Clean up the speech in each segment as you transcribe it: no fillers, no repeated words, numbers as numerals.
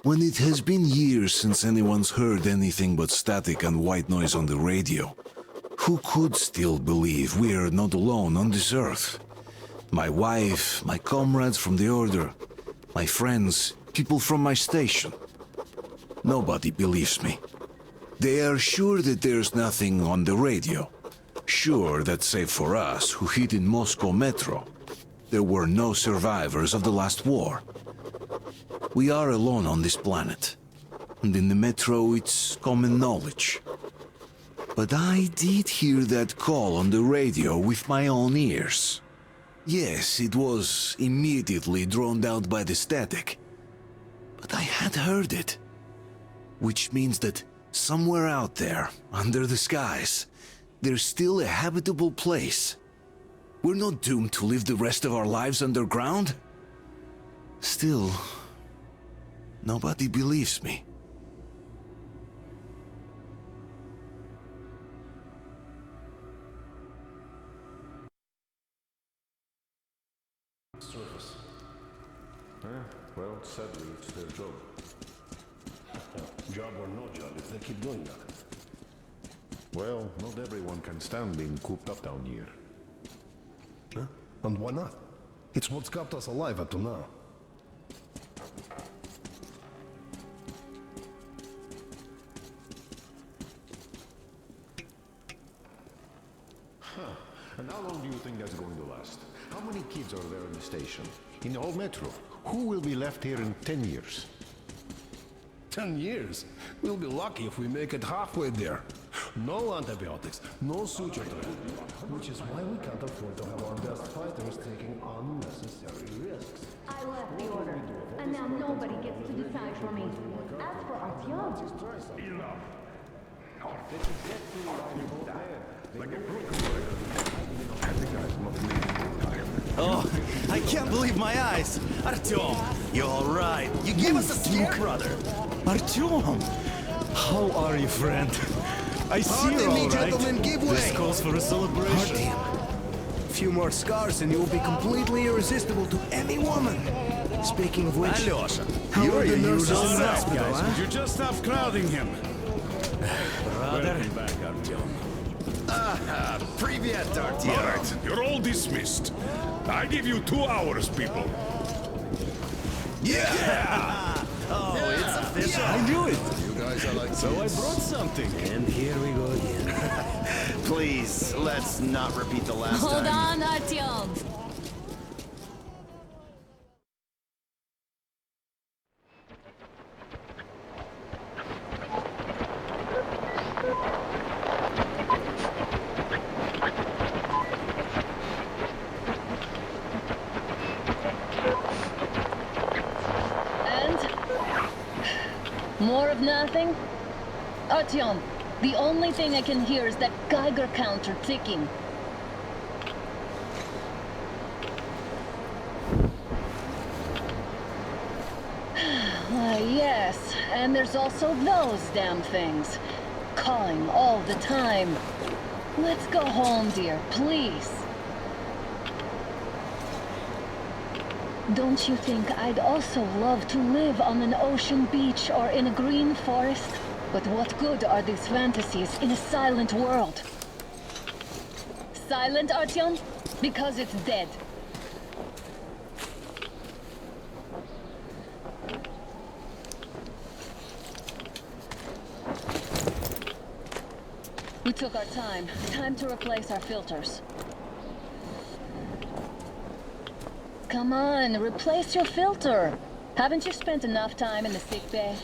When it has been years since anyone's heard anything but static and white noise on the radio, who could still believe we are not alone on this earth? My wife, my comrades from the Order, my friends, people from my station. Nobody believes me. They are sure that there's nothing on the radio. Sure that save for us who hid in Moscow metro, there were no survivors of the last war. We are alone on this planet, and in the metro it's common knowledge. But I did hear that call on the radio with my own ears. Yes, it was immediately drowned out by the static, but I had heard it. Which means that somewhere out there, under the skies, there's still a habitable place. We're not doomed to live the rest of our lives underground. Still, nobody believes me. Surface. Well, sadly, it's their job. Job or no job, if they keep doing that. Well, not everyone can stand being cooped up down here. Huh? And why not? It's what's kept us alive up to now. And how long do you think that's going to last? How many kids are there in the station? In the whole metro? Who will be left here in 10 years? 10 years? We'll be lucky if we make it halfway there. No antibiotics, no suture time. Which is why we can't afford to have our best fighters taking unnecessary risks. I left the Order, and now nobody gets to decide for me. As for Artyom... Enough! Oh, I can't believe my eyes! Artyom, you're alright. You gave us a scare, brother. Artyom, how are you, friend? I see you're alright. Gentlemen, give way. This calls for a celebration. A few more scars and you will be completely irresistible to any woman. Speaking of which, Alyosha, how you're are the your nurses usual in the self, hospital, guys. huh? You just stop crowding him. Brother. Back, Artyom. Привет, All Artyom. right, you're all dismissed. I give you 2 hours, people. Yeah! Oh, it's official. I knew it. You guys are like So I brought something. And here we go again. Please, let's not repeat the last Hold time. on, Artyom. More of nothing? Artyom, the only thing I can hear is that Geiger counter ticking. Yes, and there's also those damn things. Calling all the time. Let's go home, dear, please. Don't you think I'd also love to live on an ocean beach or in a green forest? But what good are these fantasies in a silent world? Silent, Artyom? Because it's dead. We took our time. Time to replace our filters. Come on, replace your filter. Haven't you spent enough time in the sick bay?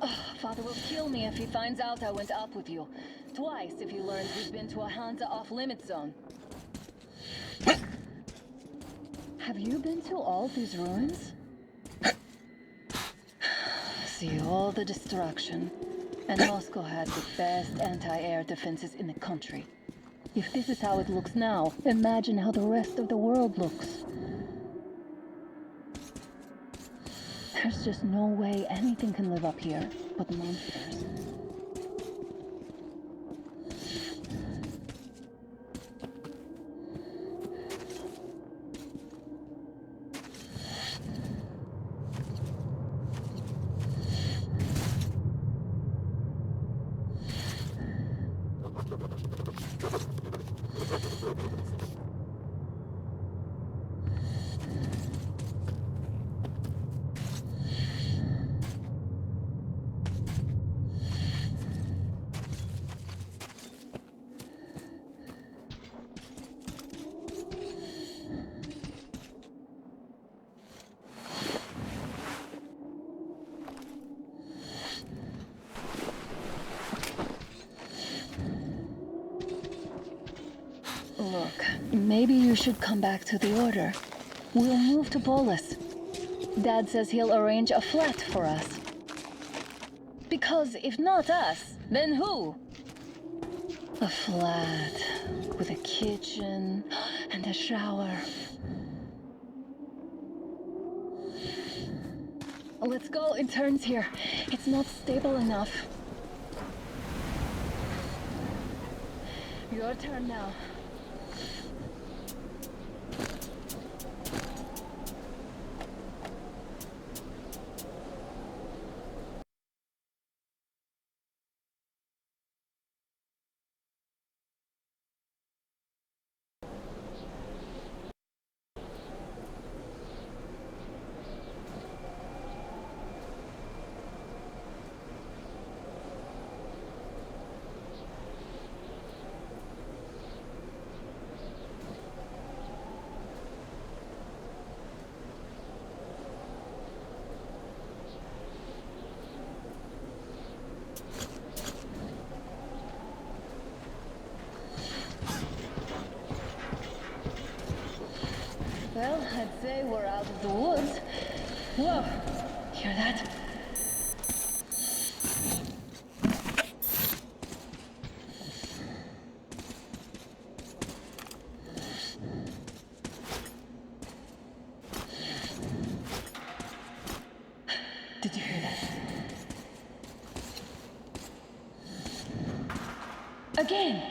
Oh, Father will kill me if he finds out I went up with you. Twice if he learns we've been to a Hansa off-limit zone. Have you been to all these ruins? See all the destruction. And Moscow has the best anti-air defenses in the country. If this is how it looks now, imagine how the rest of the world looks. There's just no way anything can live up here but monsters. maybe you should come back to the Order. We'll move to Polis. Dad says he'll arrange a flat for us. Because if not us, then who? A flat with a kitchen and a shower. Let's go in turns here. It's not stable enough. Your turn now. Well, I'd say we're out of the woods. Whoa, hear that? Did you hear that? Again!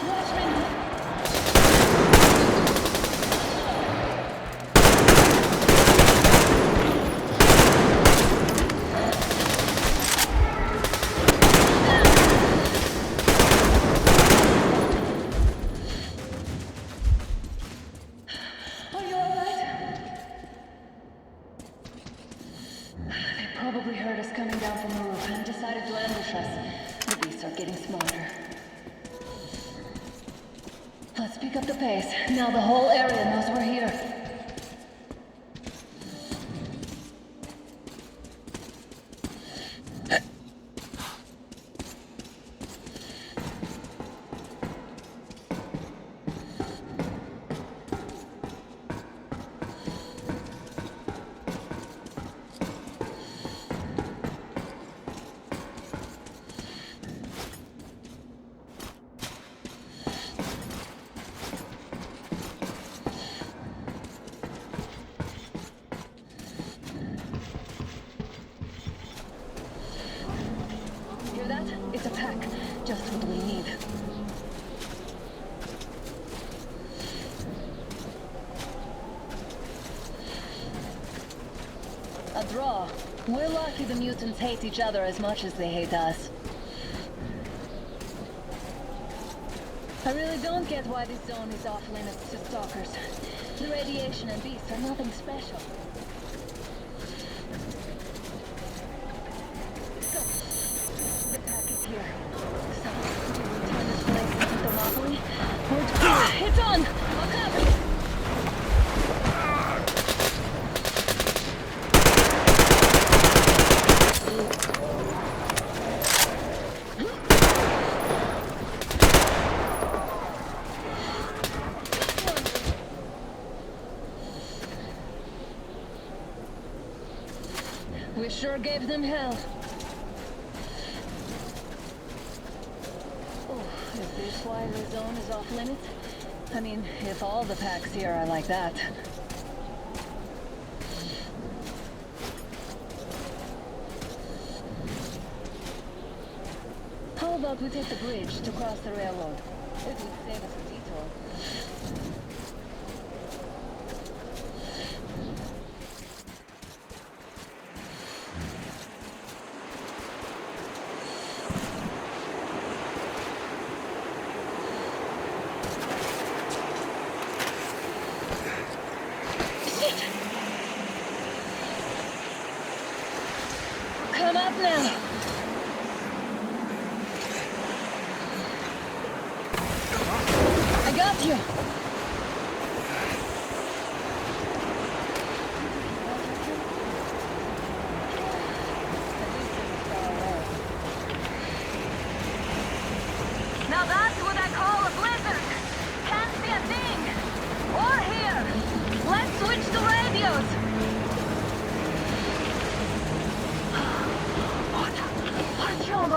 Watchmen! Probably heard us coming down from the roof and decided to ambush us. The beasts are getting smarter. Let's pick up the pace. Now the whole area knows we're here. Hear that? It's a pack. Just what we need. A draw. We're lucky the mutants hate each other as much as they hate us. I really don't get why this zone is off limits to stalkers. The radiation and beasts are nothing special. The pack is here. So, do we turn this place into Thermopylae? It's on! Look up! We sure gave them hell. Oh, is this why the zone is off limits? I mean, if all the packs here are like that. How about we take the bridge to cross the railroad? It would save us a detour. Come up now! I got you! Now that's what I call a blizzard!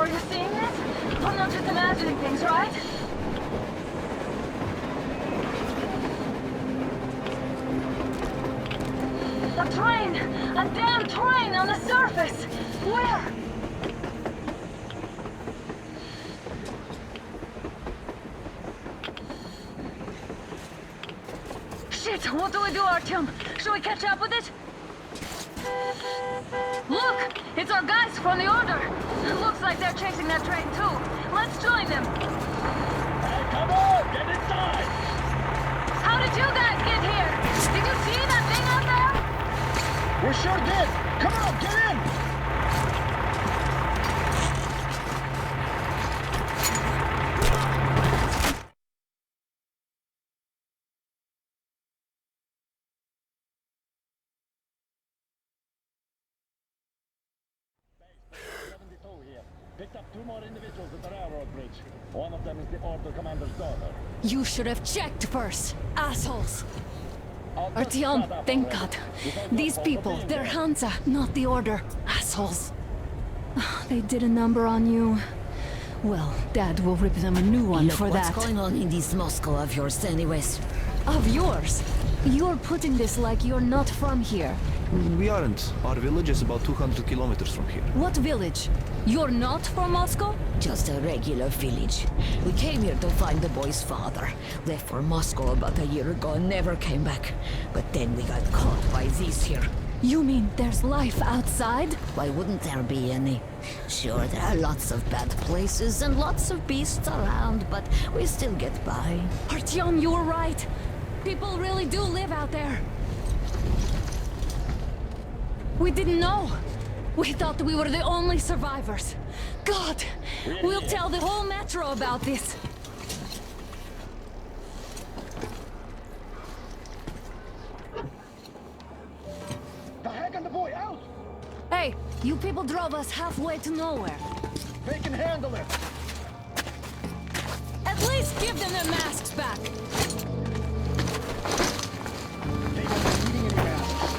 Are you seeing this? I'm not just imagining things, right? A train! A damn train on the surface! Where? Shit! What do we do, Artyom? Should we catch up with it? Look! It's our guys from the Order! Looks like they're chasing that train too. Let's join them! Hey, come on! Get inside! How did you guys get here? Did you see that thing out there? We sure did! Come on, get in! Picked up 2 more individuals at the railroad bridge. One of them is the Order commander's daughter. You should have checked first, assholes. Artyom, thank God. These people, they're Hansa, not the Order. Assholes. They did a number on you. Well, Dad will rip them a new one for that. What's going on in this Moscow of yours anyways? Of yours? You're putting this like you're not from here. We aren't. Our village is about 200 kilometers from here. What village? You're not from Moscow? Just a regular village. We came here to find the boy's father. Left for Moscow about a year ago and never came back. But then we got caught by these here. You mean there's life outside? Why wouldn't there be any? Sure, there are lots of bad places and lots of beasts around, but we still get by. Artyom, you were right. People really do live out there. We didn't know. We thought we were the only survivors. God, we'll tell the whole metro about this. The heck and the boy out! Hey, you people drove us halfway to nowhere. They can handle it! At least give them their masks back. They won't be needing any masks.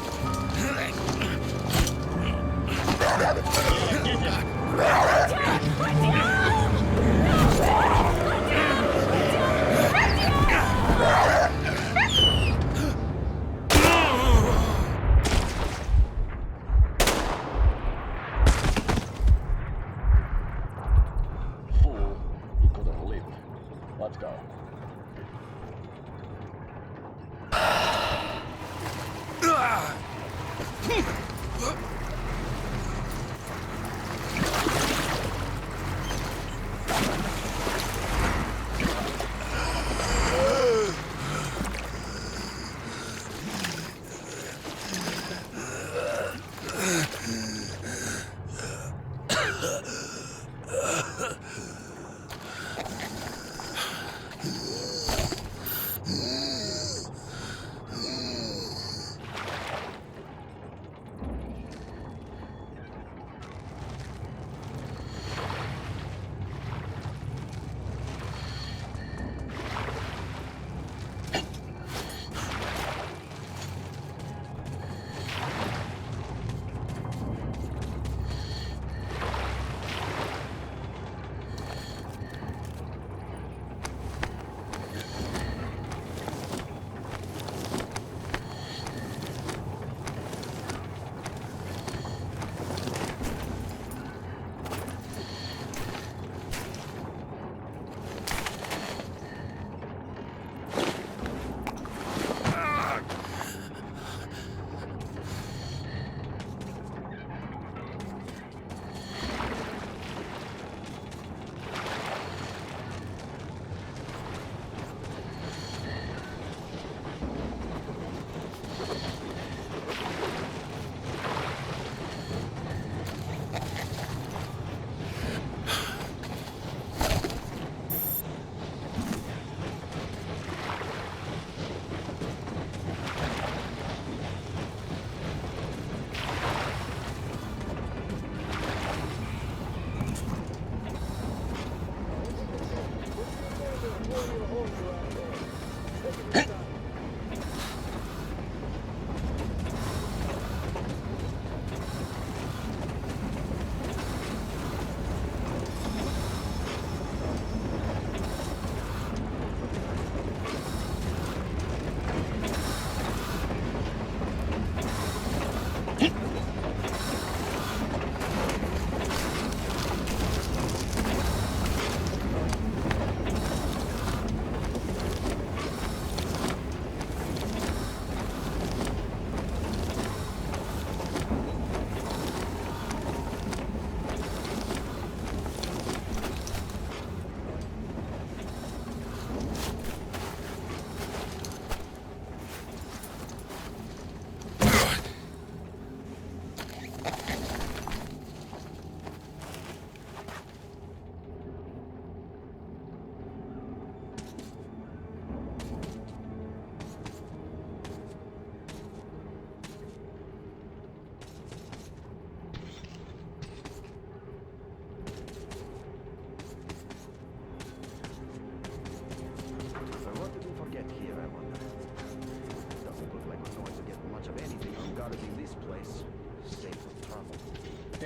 Fool, he could have lived. Let's go.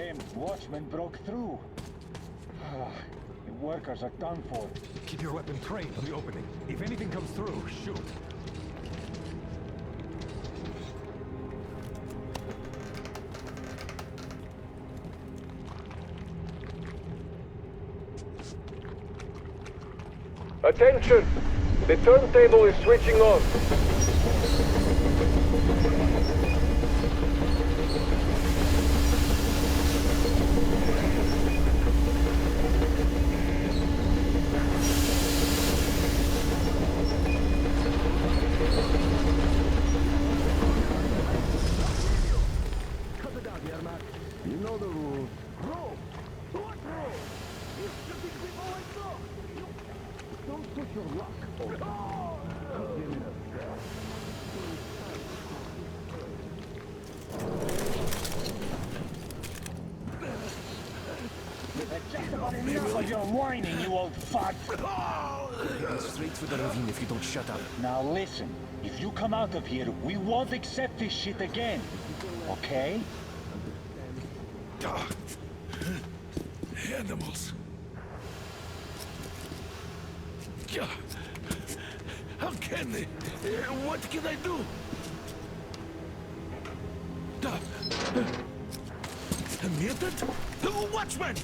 Them watchmen broke through. The workers are done for. Keep your weapon trained on the opening. If anything comes through, shoot. Attention! The turntable is switching on. Cut it out, Yermak. You know the rules. Roll! What roll? You should be people like so! Don't push your luck. Give me the Just about enough of your whining, you old fart! Straight for the ravine if you don't shut up. Now listen, if you come out of here, we won't accept this shit again. Okay? Animals. How can they? What can I do? A mutant? Watchman!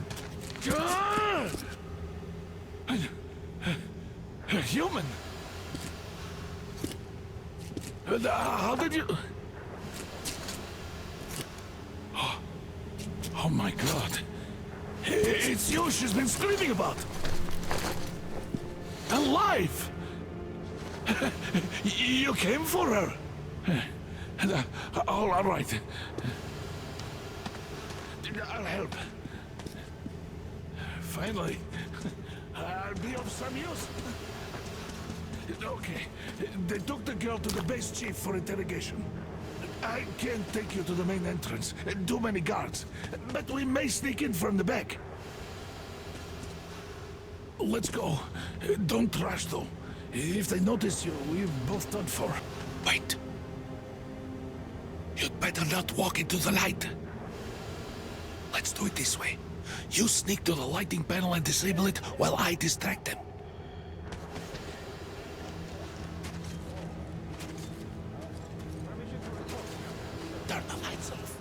A human? How did you... Oh my God. It's you she's been screaming about. Alive! You came for her. All right. I'll help. Finally, I'll be of some use. Okay, they took the girl to the base chief for interrogation. I can't take you to the main entrance. Too many guards. But we may sneak in from the back. Let's go. Don't rush, though. If they notice you, we're both done for. Wait. You'd better not walk into the light. Let's do it this way. You sneak to the lighting panel and disable it while I distract them. Turn the lights off.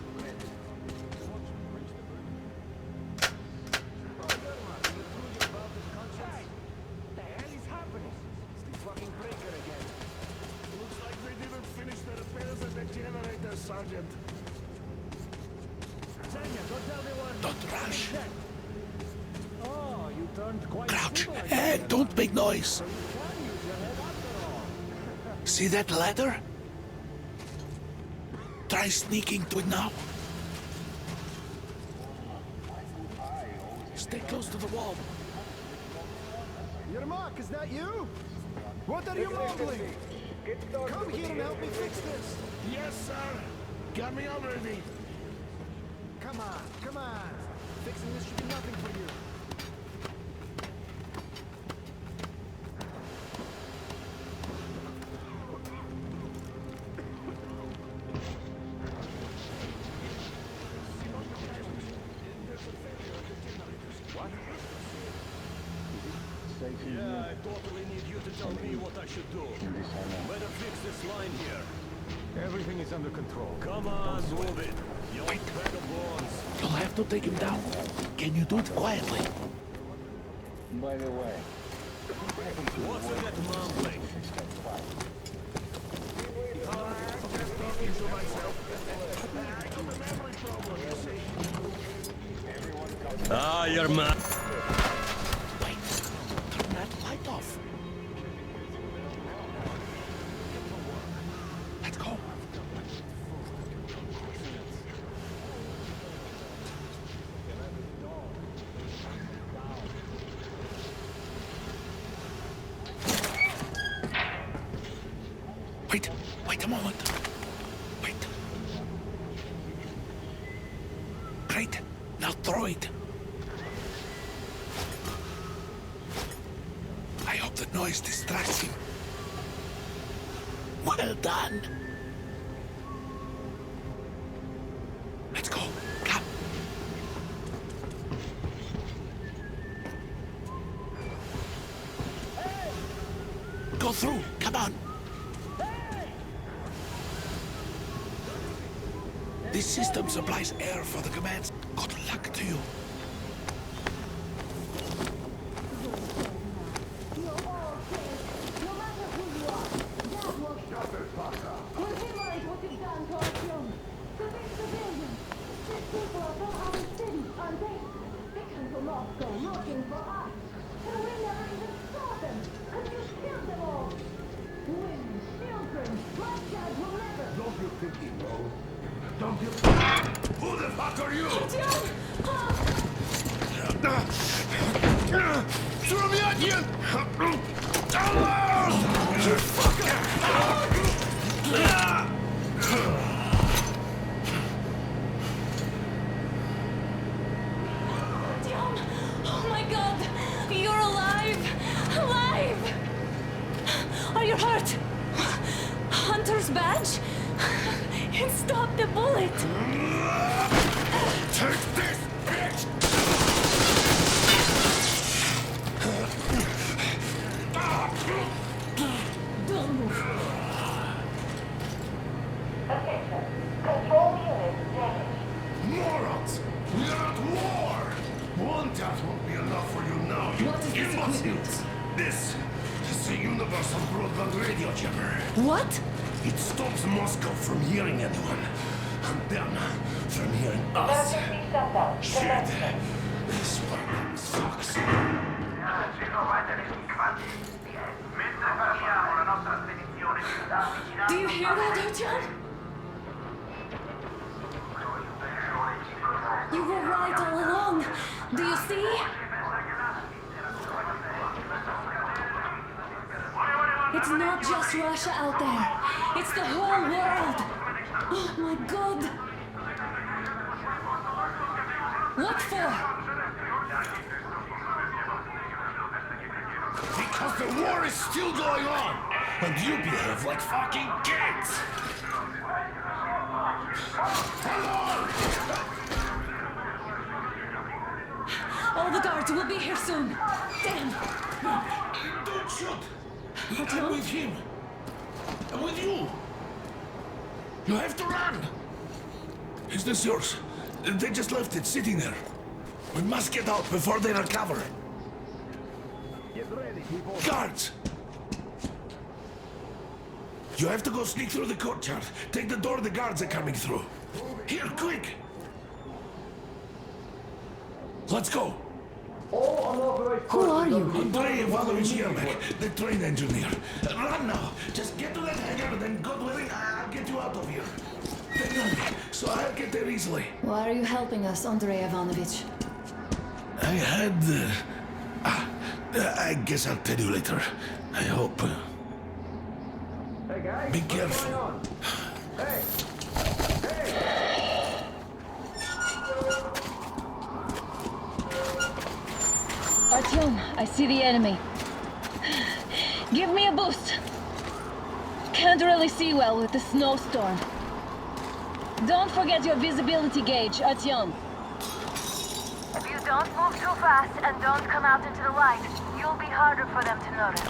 the hell is happening? It's the fucking breaker again. Looks like they didn't finish the repairs at the generator, Sergeant. Don't rush. Oh, you turned quite Crouch and don't make noise. See that ladder? Try sneaking to it now. Stay close to the wall. Yermak, is that you? What are you mumbling? Come here and help me fix this. Yes, sir. Got me already. Come on, come on. Fixing this should be nothing for you. Yeah, I totally need you to tell me what I should do. Better fix this line here. Everything is under control. Come on, move it. Wait. You'll have to take him down. Can you do it quietly? By the way, What's with that mumbling? Ah, you're mad. Wait. Turn that light off. Let's go. Wait a moment. Wait. Great. Now throw it. I hope the noise distracts him. Well done. Let's go. Come. through. Come on. This system supplies air for the commands. Good luck to you. Who the fuck are you? Throw me at you! Oh my god! You're alive! Alive! Are you hurt? Hunter's badge? It stopped the bullet! Take this, bitch! Don't move. Control unit damaged. Morons! We are at war! One death won't be enough for you now, you What is this imbeciles! equipment? This is a universal broadband radio jammer. What? It stops Moscow from hearing anyone, and them from hearing us. Emergency shutdown. Shit! This one sucks. Do you hear that, Artyom? You were right all along. Do you see? It's not just Russia out there. It's the whole world. Oh my god. What for? Because the war is still going on, and you behave like fucking kids! All the guards will be here soon. Damn. Don't shoot. Artyom? I'm with him. I'm with you. You have to run. Is this yours? They just left it sitting there. We must get out before they recover. Get ready, people. Guards! You have to go sneak through the courtyard. Take the door the guards are coming through. Here, quick! Let's go! Who are you? Andrei Ivanovich Yermak, the train engineer. Run now! Just get to that hangar, then God willing, I'll get you out of here. They know me, so I'll get there easily. Why are you helping us, Andrei Ivanovich? I had... I guess I'll tell you later. I hope. Hey guys, Be what's careful. going on? Hey! Artyom, I see the enemy. Give me a boost. Can't really see well with the snowstorm. Don't forget your visibility gauge, Artyom. If you don't move too fast and don't come out into the light, you'll be harder for them to notice.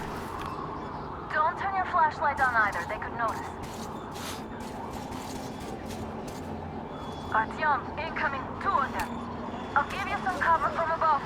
Don't turn your flashlight on either, they could notice. Artyom, incoming, 2 of them. I'll give you some cover from above.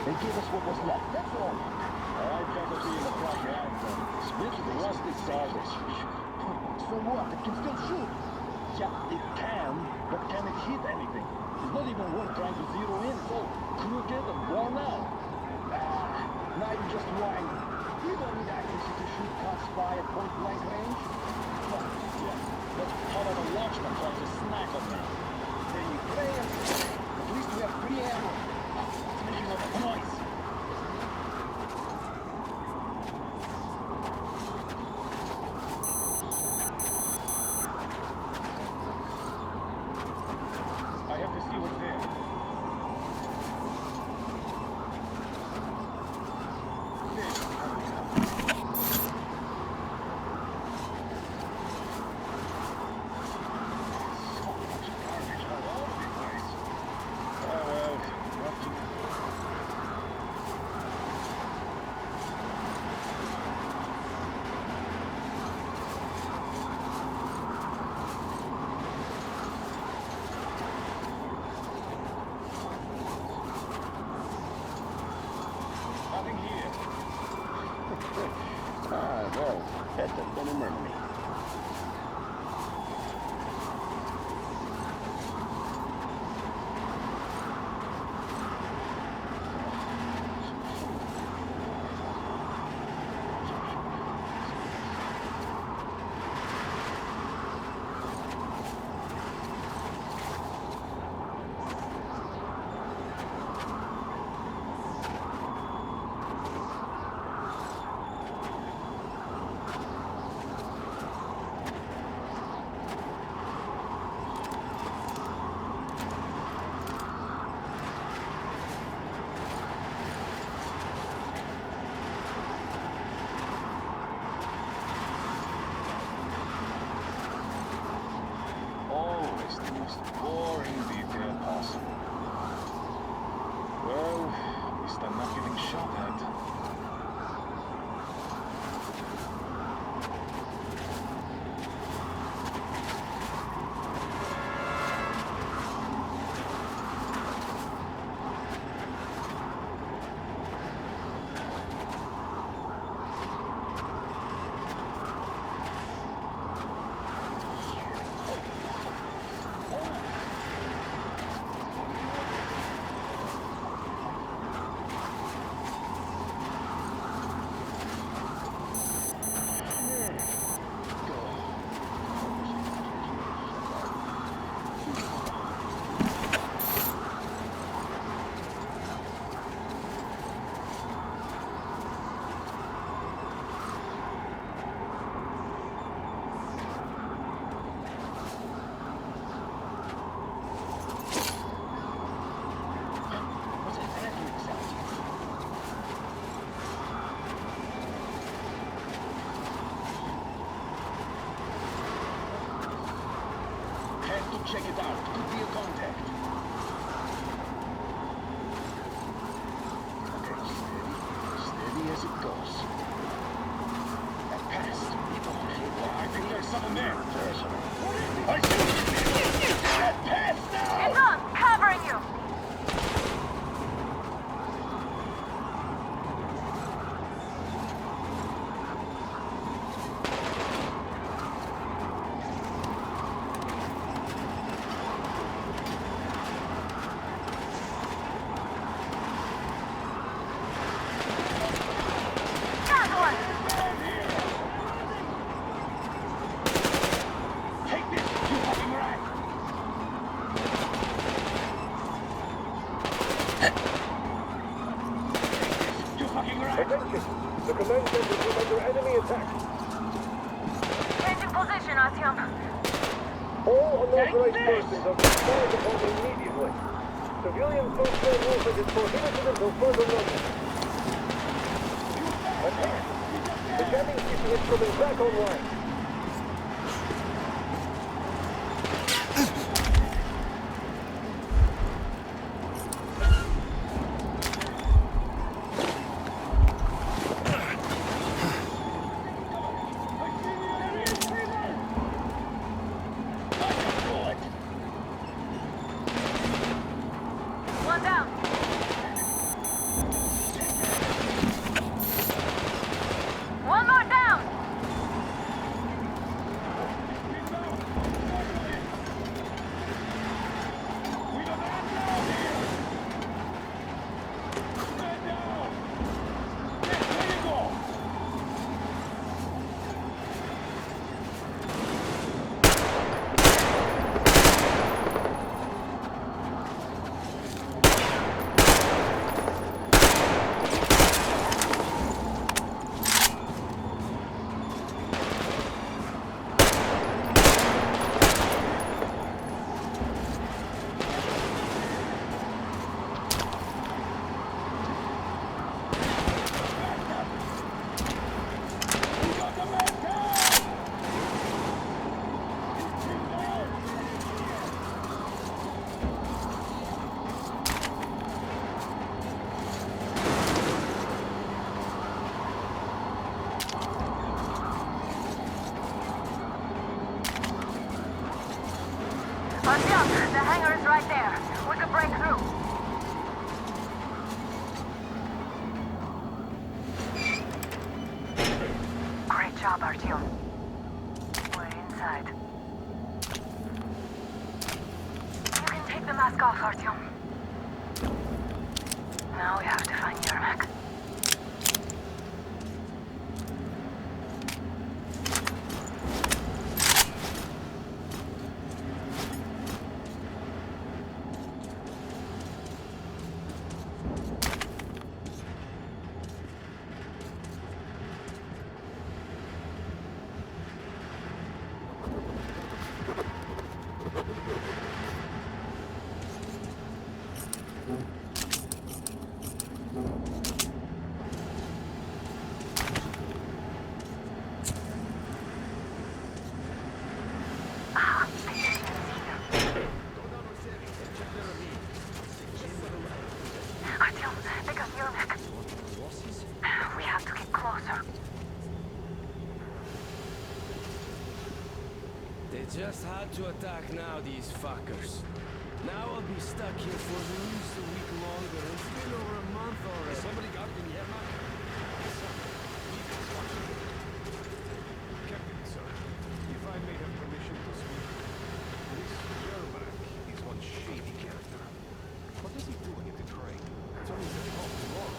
They gave us what was left, that's all. I'd better be in the proper answer. Switch the rusty service. So what? It can still shoot. Yeah, it can, but can it hit anything? It's not even worth trying to zero in. It's all crooked and worn out. Now you just whine. You don't need accuracy to shoot cuts by at point-blank range. Well, yeah, but how about a watchman trying to snack on me? Then you pray and pray. At least we have free ammo. It's making a lot of noise. I have to see what's there. Nothing here. Well, that's a bit of memory. Always the most boring detail possible. Well, at least I'm not getting shot at. Check it out. Could be a contact. Okay, steady as it goes. That passed. I think there's someone there. I see. That passed now. It's on, covering you. Attention! The command center is under enemy attack. Changing position, Artyom. All unauthorized persons are fired upon immediately. Civilian personnel movement is prohibited until further notice. Attack! The jamming system is coming back online. One down. right through. Great job, Artyom. We're inside. You can take the mask off, Artyom. Now we have to find Yermak. Artyom, they got Yermak. We have to get closer. They just had to attack now, these fuckers. Now I'll be stuck here for at least a week longer. It's been over a month already. Somebody got in here, man. Captain, sir, if I may have permission to speak, this Yermak is one shady character. What is he doing in the train? It's only set off tomorrow.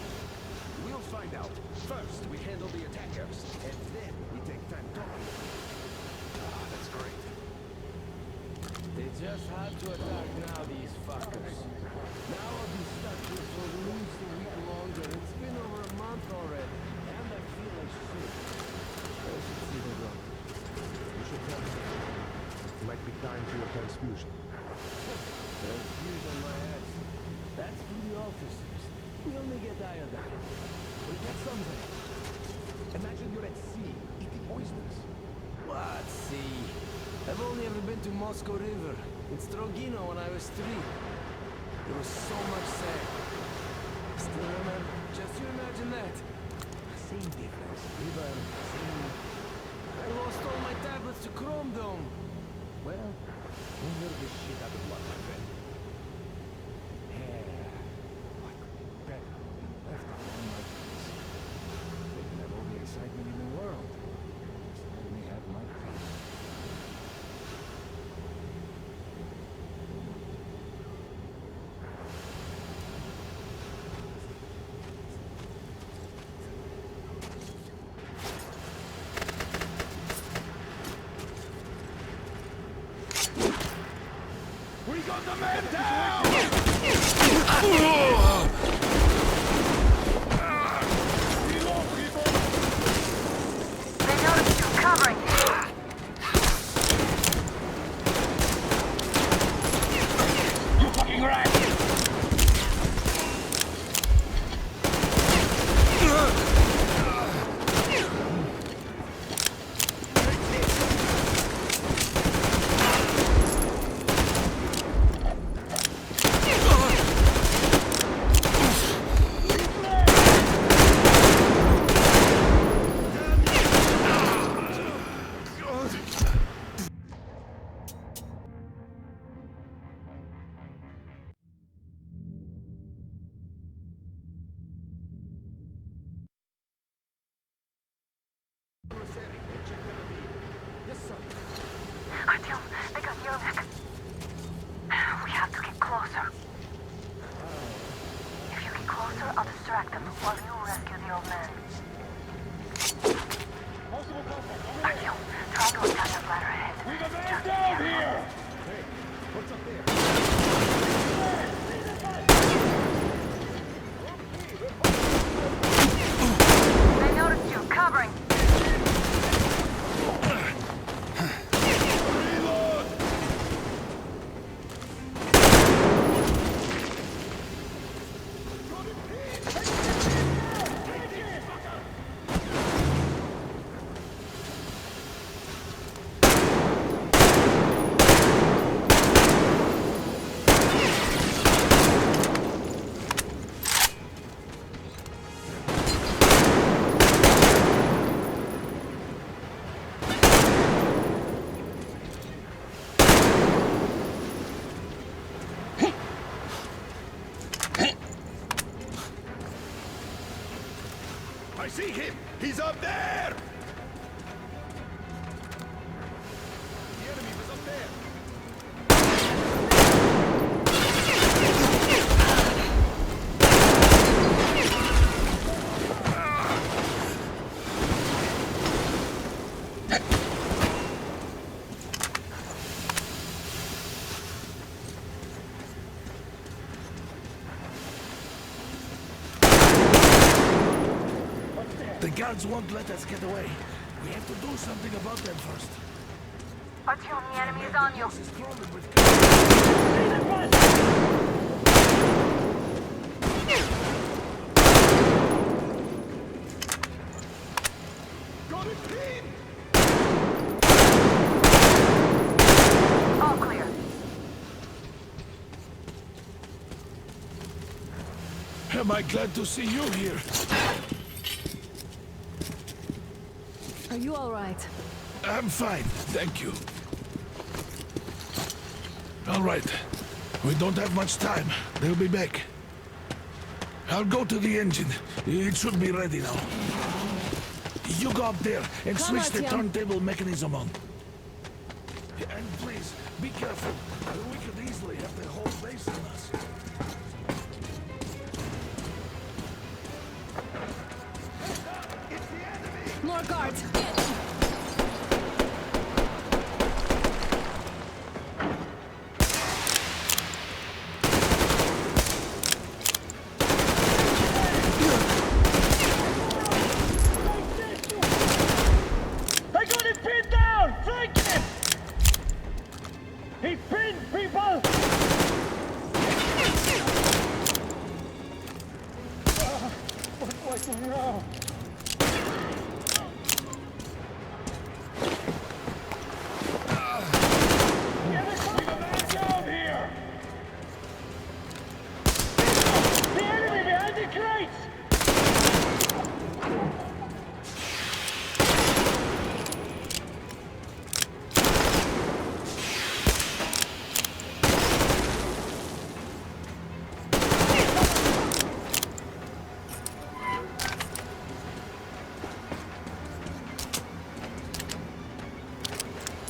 We'll find out. First, we handle the attackers, and then we take time talking. Ah, that's great. They just had to attack now, these fuckers. Now I'll be stuck here for at least a week longer. It's been over a month already. And I feel like shit. I should see the road. You should tell me. It might be time for your transfusion. Transfusion my ass. That's for the officers. We only get iodine. We get something. Imagine you're at sea, eating oysters. What sea? I've only ever been to Moscow River, in Strogino when I was 3. There was so much sand. Still remember, just you imagine that. Same difference. River, same... I lost all my tablets to Chrome Dome. Well, we'll never get shit out of luck, my friend. Yeah. What could be better than left alone like this? They can have all the excitement in the world. Just let me have my peace. We got the man down! They noticed you covering. You fucking right! I see him! He's up there! The enemy was up there! The guards won't let us get away. We have to do something about them first. Artyom, the enemy is on you. Is crawling with got it pinned! All clear. Am I glad to see you here? Are you all right? I'm fine, thank you. All right. We don't have much time. They'll be back. I'll go to the engine. It should be ready now. You go up there and Come switch the on, turntable mechanism on. And please, be careful. We could easily have the whole base on us. More guards! Get them! I got him pinned down! Flank him! He's pinned, people! What do I do now?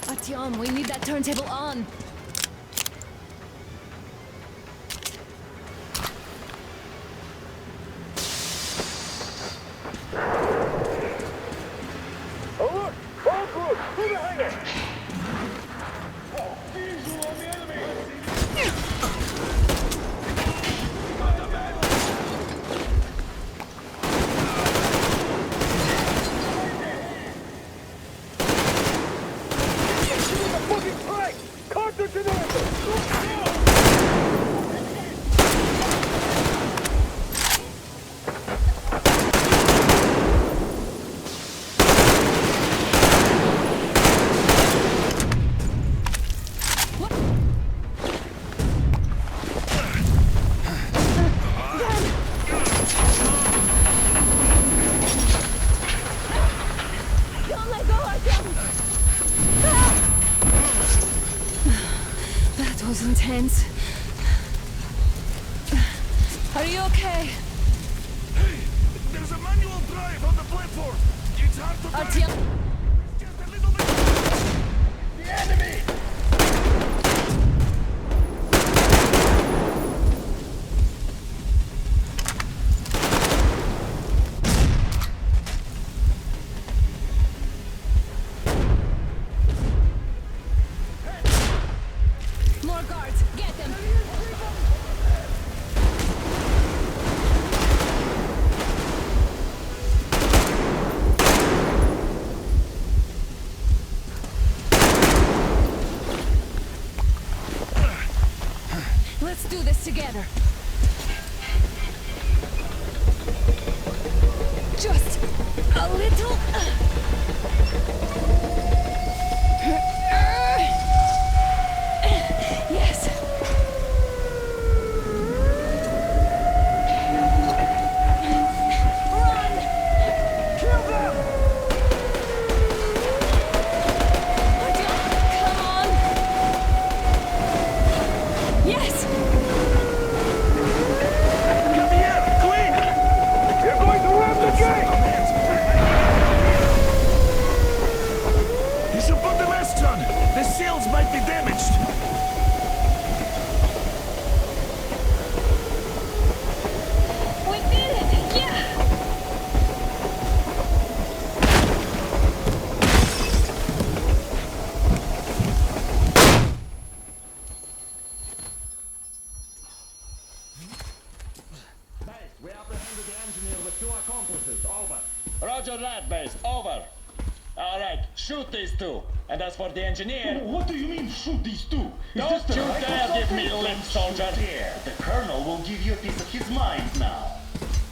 Artyom, we need that turntable on. Oh look! Bomb crew! Through the hangar! Oh, visual on the enemy! Fucking crack! Cartridge in Don't let go, Artyom! That was intense. Are you okay? Hey! There's a manual drive on the platform! It's hard to drive! Artyom! Just a little bit... The enemy! More guards! Get them! Let's do this together. Just a little. Yes. Run! Kill them! Come on! Yes! Come here! Clean! You're going to ram the gate! engineer with 2 accomplices. Over. Roger that, base. Over. All right, shoot these 2. And as for the engineer... What do you mean, shoot these 2? Don't you dare give me lip, soldier. There, the Colonel will give you a piece of his mind now.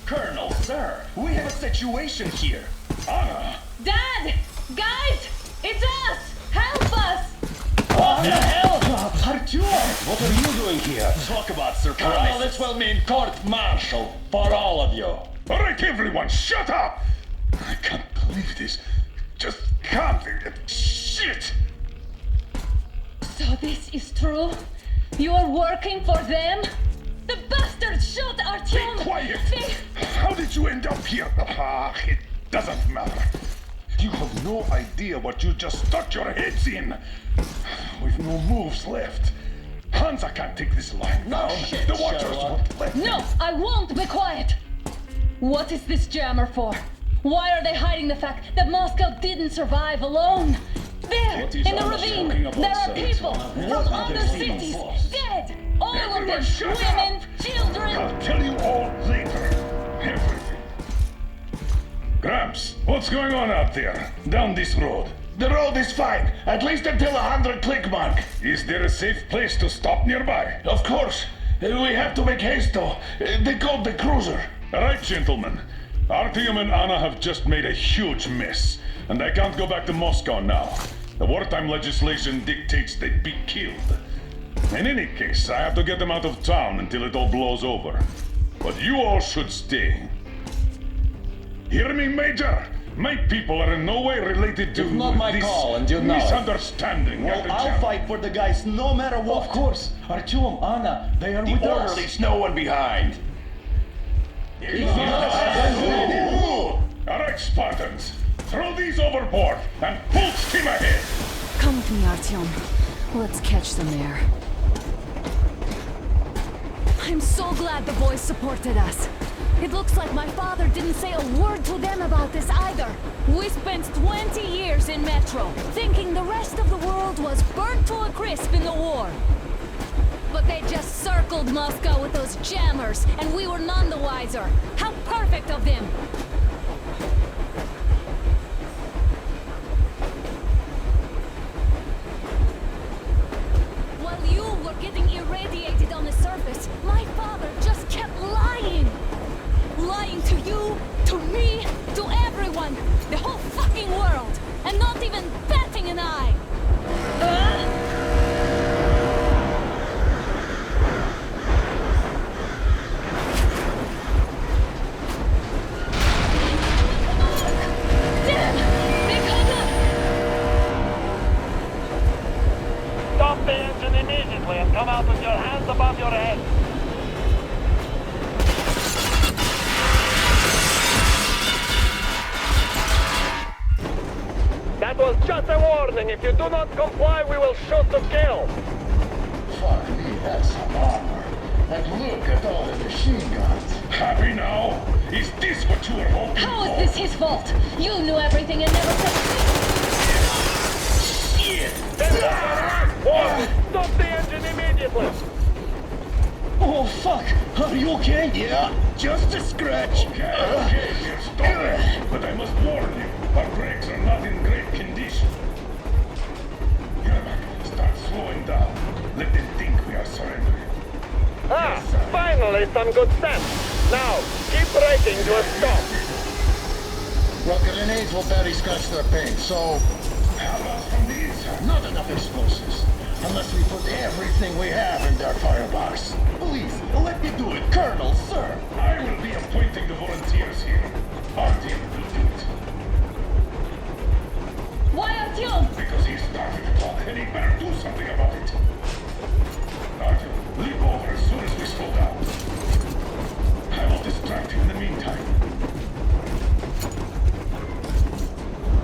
Colonel, sir, we have a situation here. Anna! Dad! Guys! It's us! Help us! What the hell? Artyom, what are you doing here? Talk about surprise. Colonel, this will mean court-martial for all of you. All right, everyone, shut up! I can't believe this. Just can't. Shit! So this is true? You're working for them? The bastards shot Artyom! Be quiet! How did you end up here? It doesn't matter. You have no idea what you just stuck your heads in. We've no moves left. Hansa can't take this line down. shit, The Watchers Sherlock. won't let them. No, I won't be quiet! What is this jammer for? Why are they hiding the fact that Moscow didn't survive alone? There, What is in the Anna ravine, talking about, there are sir? people What from are other they seeing cities, for? dead! All of Everyone them, shut women, up. children! I'll tell you all later. Everything. Gramps, what's going on out there? Down this road? The road is fine, at least until 100 click mark. Is there a safe place to stop nearby? Of course. We have to make haste though. They called the cruiser. All right, gentlemen. Artyom and Anna have just made a huge mess, and I can't go back to Moscow now. The wartime legislation dictates they be killed. In any case, I have to get them out of town until it all blows over. But you all should stay. Hear me, Major? My people are in no way related to It's not my this call, and you know it. misunderstanding. Well, at the I'll camp. fight for the guys no matter what. Of course. Artyom, Anna, they are The with order us. leaves no one behind. All right, Spartans. Throw these overboard and full steam ahead. Come with me, Artyom. Let's catch them there. I'm so glad the boys supported us. It looks like my father didn't say a word to them about this either. We spent 20 years in Metro, thinking the rest of the world was burnt to a crisp in the war. But they just circled Moscow with those jammers, and we were none the wiser. How perfect of them! While you were getting irradiated on the surface, my father just kept lying. Lying to you, to me, to everyone, the whole fucking world, and not even batting an eye. Damn! They caught up! Stop the engine immediately and come out with your hands above your head. That was just a warning. If you do not comply, we will shoot to kill. Fuck me, that's some armor. And look at all the machine guns. Happy now? Is this what you were hoping How for? is this his fault? You knew everything and never said Shit! Warning! Stop the engine immediately. Oh, fuck! Are you okay? Yeah, just a scratch. Okay, we're stopping. But I must warn you, our brakes are not in great condition. Yermak, start slowing down. Let them think we are surrendering. Finally some good sense. Now, keep braking to a stop. Well, grenades will barely scratch their paint, so How about from the inside? not enough explosives. Unless we put everything we have in their firebox. Please, let me do it, Colonel, sir. I will be appointing the volunteers here. Artyom will do it. Why Artyom? Because he started to talk, and he better do something about it. Artyom, leap over as soon as we slow down. I will distract you in the meantime.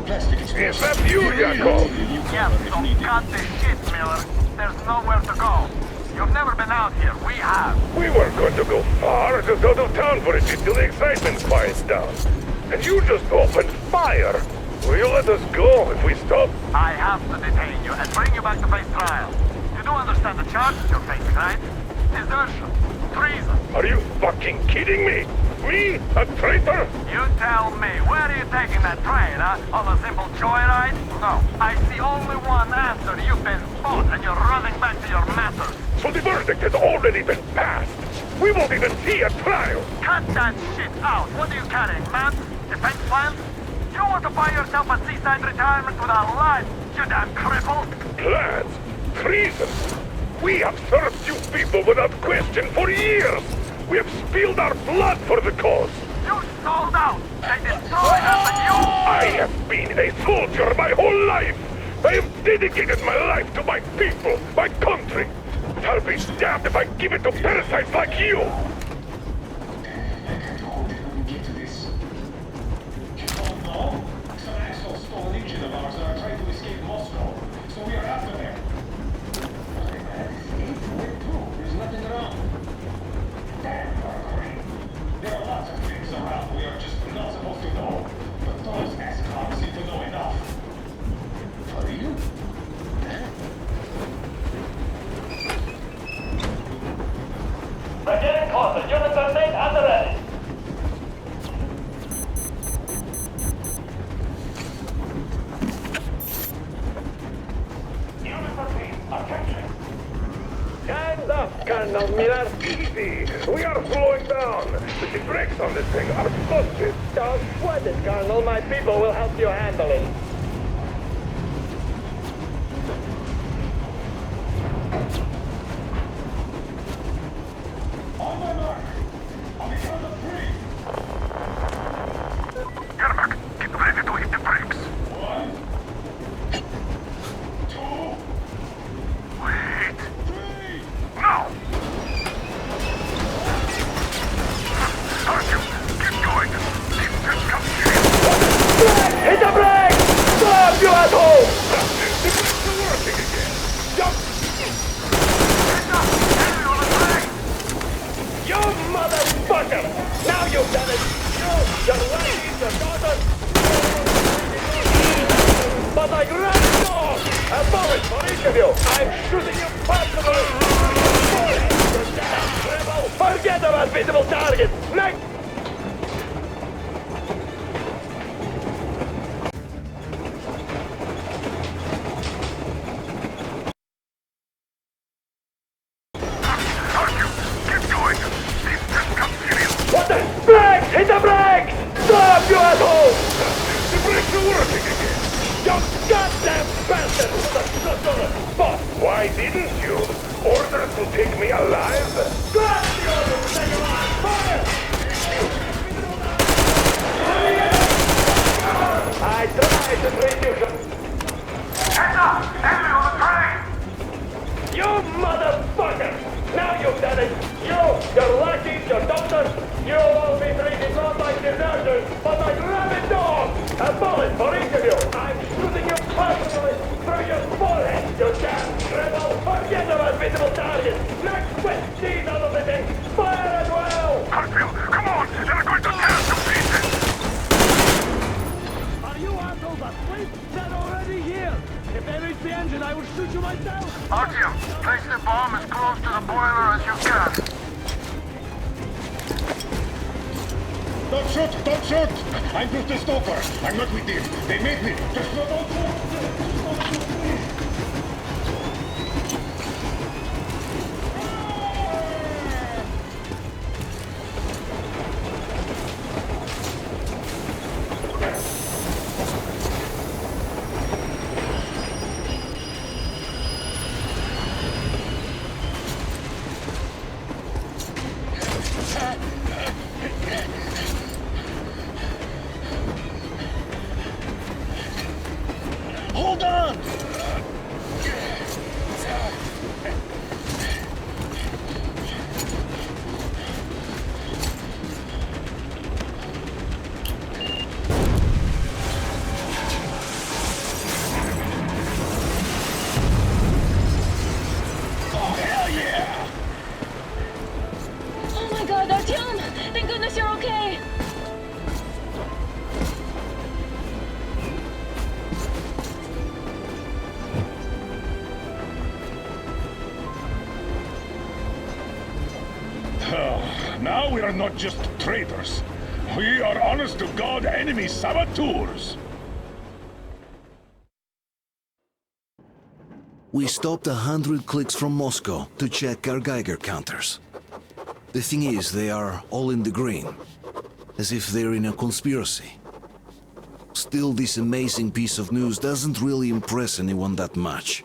Plastic explosives. Is that you, Yakov? Yes, So cut this shit, Miller. There's nowhere to go. You've never been out here. We have. We weren't going to go far, just out of town for a bit till the excitement quiets down. And you just opened fire. Will you let us go if we stop? I have to detain you and bring you back to face trial. You do understand the charges you're facing, right? Desertion, treason. Are you fucking kidding me? Me? A traitor? You tell me, where are you taking that train, huh? On a simple joyride? No, I see only one answer. You've been spot and you're running back to your masters. So the verdict has already been passed. We won't even see a trial. Cut that shit out. What are you carrying, man? Defense plans? You want to buy yourself a seaside retirement without life, you damn cripple? Plans? Treason? We have served you people without question for years. We have spilled our blood for the cause. You sold out. They destroyed us and you... I have been a soldier my whole life. I have dedicated my life to my people, my country. I'll be damned if I give it to parasites like you. Some assholes stole an engine of ours and are trying to escape Moscow. So we are after them. There's nothing around. There are lots of things around we are just not supposed to know. But those assholes seem to know enough. Are you? We're getting closer. Units are made and ready. Hands up, Colonel Miller. Easy. We are slowing down. But the brakes on this thing are busted. Don't sweat it, Colonel. My people will help you handle it. On my mark. On the count of 3. Yermak, get ready to hit the brakes. 1, 2, Wait. 3. Now! Artyom, keep going. Keep this coming. Hit the brake! Stop, you asshole! The brakes are working again. Jump! You motherfucker! Now you've done it! You, your wife, your daughter... But I grab you all! A bullet for each of you! I'm shooting you personally! You damn rebel! Forget about visible targets! Next! What the? Brake! Hit the brake! Stop, you asshole! The brakes are working again. You goddamn bastard! But why didn't you? Orders to take me alive? Grab the order to take him on! Fire! I tried to treat you... Heads up! Enemy on the train! You motherfucker! Now you've done it! You, your lackeys, your doctors, you'll all be treated not like deserters, but like rabid dogs! A bullet for each of you! I'm shooting you personally through your forehead, you damn rebel! Forget about visible targets! Next with these out of the thing! Fire as well! Hartfield, come on! They're going to tear us to pieces! Are you assholes asleep? They're already here! If they reach the engine, I will shoot you myself! Artyom, place the bomb as close to the boiler as you can. Don't shoot! Don't shoot! I'm just a stalker. I'm not with them. They made me. Just don't shoot! Hold on! Oh, hell yeah! Oh my god, Artyom! Thank goodness you're okay! are not just traitors. We are honest-to-God enemy saboteurs. We stopped 100 clicks from Moscow to check our Geiger counters. The thing is, they are all in the green, as if they're in a conspiracy. Still, this amazing piece of news doesn't really impress anyone that much.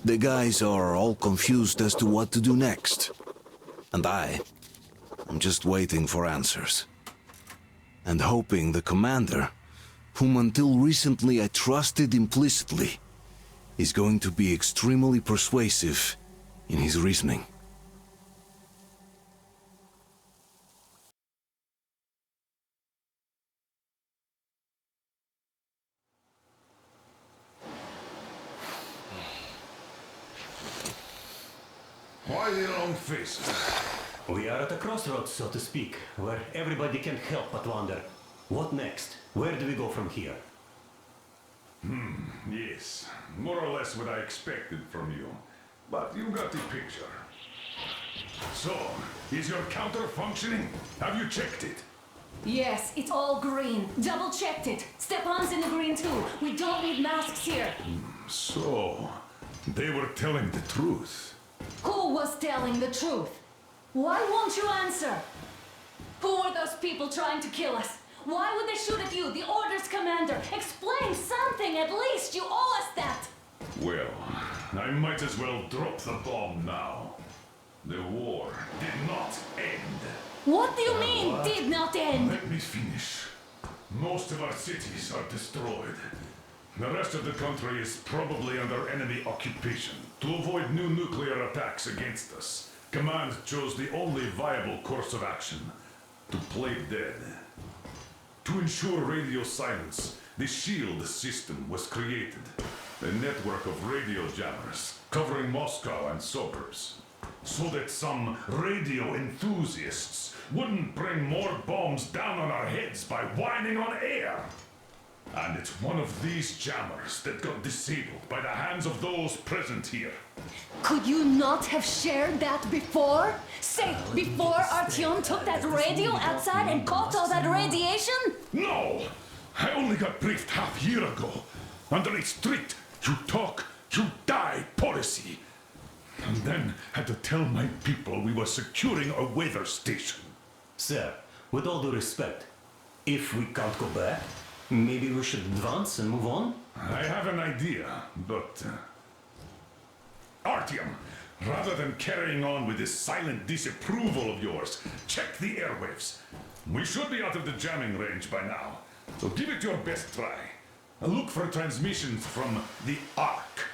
The guys are all confused as to what to do next. And I'm just waiting for answers. And hoping the commander, whom until recently I trusted implicitly, is going to be extremely persuasive in his reasoning. Why the long faces? We are at a crossroads, so to speak, where everybody can't help but wonder, what next? Where do we go from here? Yes, more or less what I expected from you. But you got the picture. So, is your counter functioning? Have you checked it? Yes, it's all green. Double-checked it. Stepan's in the green too. We don't need masks here. So, they were telling the truth. Who was telling the truth? Why won't you answer? Who were those people trying to kill us? Why would they shoot at you, the Order's commander? Explain something, at least! You owe us that! Well, I might as well drop the bomb now. The war did not end. What do you mean, did not end? Let me finish. Most of our cities are destroyed. The rest of the country is probably under enemy occupation. To avoid new nuclear attacks against us, Command chose the only viable course of action: to play dead. To ensure radio silence, the SHIELD system was created. A network of radio jammers covering Moscow and suburbs. So that some radio enthusiasts wouldn't bring more bombs down on our heads by whining on air. And it's one of these jammers that got disabled by the hands of those present here. Could you not have shared that before? Say, before Artyom took that radio outside and caught all that radiation? No! I only got briefed half year ago, under a strict you talk, you die policy. And then had to tell my people we were securing a weather station. Sir, with all due respect, if we can't go back, maybe we should advance and move on? I have an idea, but... Artyom, rather than carrying on with this silent disapproval of yours, check the airwaves. We should be out of the jamming range by now, so give it your best try. Look for transmissions from the Ark.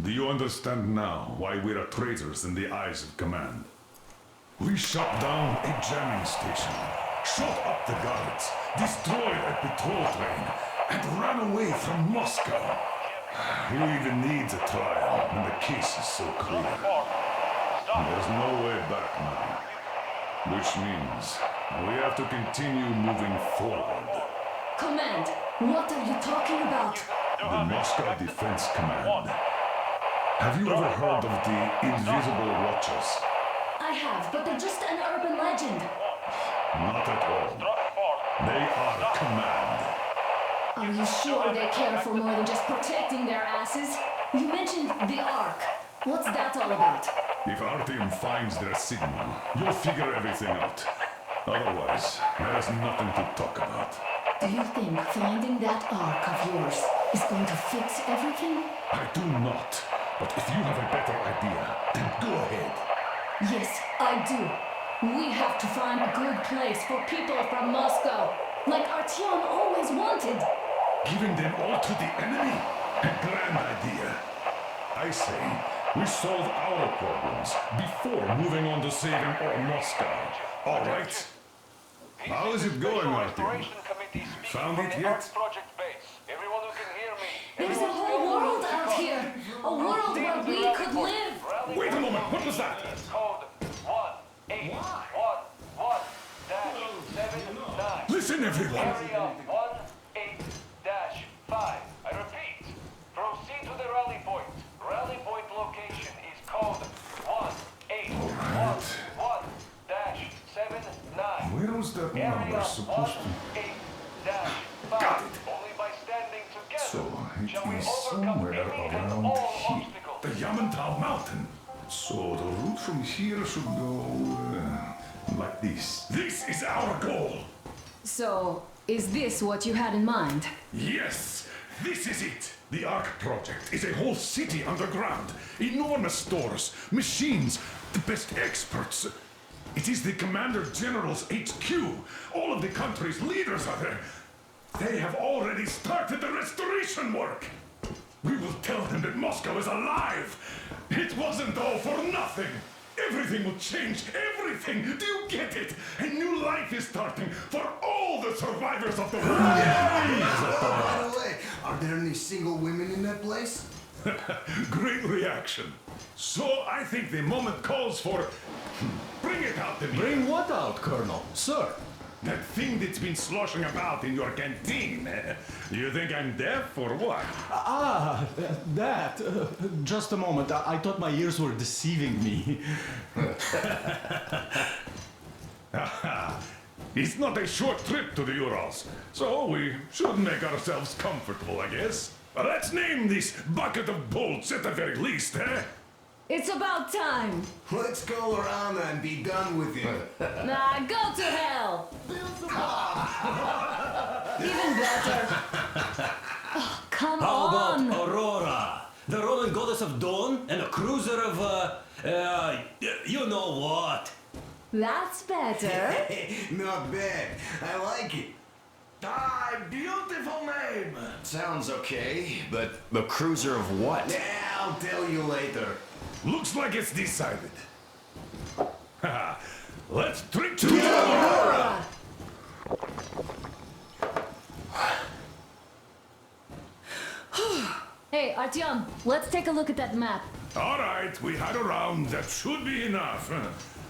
Do you understand now why we are traitors in the eyes of Command? We shut down a jamming station, shot up the guards, destroyed a patrol train, and ran away from Moscow. Who even needs a trial when the case is so clear? There's no way back now. Which means we have to continue moving forward. Command, what are you talking about? The Moscow Defense Command. Have you ever heard of the Invisible Watchers? I have, but they're just an urban legend. Not at all. They are Command. Are you sure they care for more than just protecting their asses? You mentioned the Ark. What's that all about? If Artyom finds their signal, you'll figure everything out. Otherwise, there's nothing to talk about. Do you think finding that Ark of yours is going to fix everything? I do not. But if you have a better idea, then go ahead. Yes, I do. We have to find a good place for people from Moscow, like Artyom always wanted. Giving them all to the enemy? A grand idea. I say, we solve our problems before moving on to saving all Moscow. All right? How is it going, Artyom? Found it yet? There's a whole world out here. A world where we could live. Wait a moment, what was that? Listen, everyone. Area 18-5. I repeat, proceed to the rally point. Rally point location is code 1811-7 supposed to... Got it! So, it is somewhere around here. The Yamantau Mountain. So, the route from here should go... like this. This is our goal! So, is this what you had in mind? Yes! This is it! The Ark Project is a whole city underground. Enormous stores, machines, the best experts. It is the Commander General's HQ. All of the country's leaders are there. They have already started the restoration work. We will tell them that Moscow is alive. It wasn't all for nothing. Everything will change. Everything. Do you get it? A new life is starting for all the survivors of the war. By the way, are there any single women in that place? Great reaction. So I think the moment calls for... Bring it out to me. Bring what out, Colonel? Sir? That thing that's been sloshing about in your canteen. You think I'm deaf or what? That. Just a moment. I thought my ears were deceiving me. It's not a short trip to the Urals, so we should make ourselves comfortable, I guess. Let's name this bucket of bolts at the very least, eh? It's about time. Let's call her Anna and be done with it. Nah, go to hell. Even better. Oh, come How on. about Aurora? The Roman goddess of dawn and a cruiser of, you know what? That's better. Not bad. I like it. Ah, beautiful name. Sounds okay, but the cruiser of what? Yeah, I'll tell you later. Looks like it's decided. Let's drink to Aurora! Hey, Artyom, let's take a look at that map. All right, we had a round. That should be enough.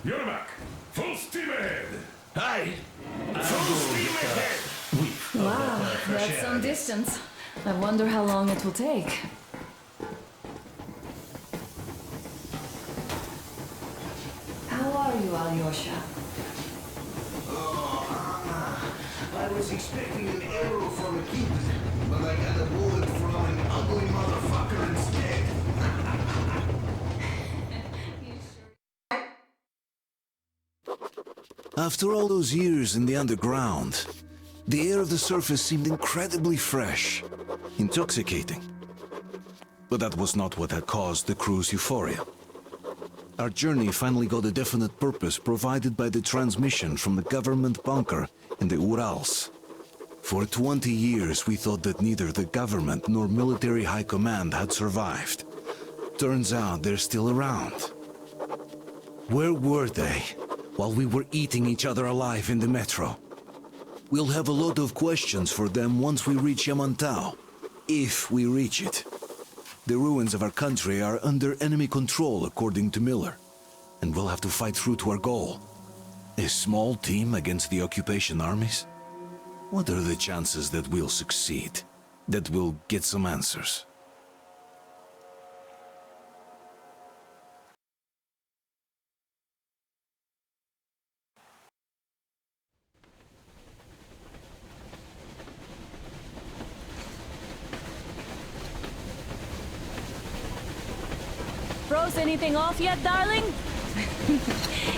You're back. Full steam ahead. Hi. Full steam ahead. Wow, that's some distance. I wonder how long it will take. How are you, Alyosha? Oh, Anna. I was expecting an arrow from a kid, but I got a bullet from an ugly motherfucker instead. After all those years in the underground, the air of the surface seemed incredibly fresh, intoxicating. But that was not what had caused the crew's euphoria. Our journey finally got a definite purpose provided by the transmission from the government bunker in the Urals. For 20 years we thought that neither the government nor military high command had survived. Turns out they're still around. Where were they while we were eating each other alive in the metro? We'll have a lot of questions for them once we reach Yamantau, if we reach it. The ruins of our country are under enemy control, according to Miller, and we'll have to fight through to our goal. A small team against the occupation armies? What are the chances that we'll succeed? That we'll get some answers? Froze anything off yet, darling?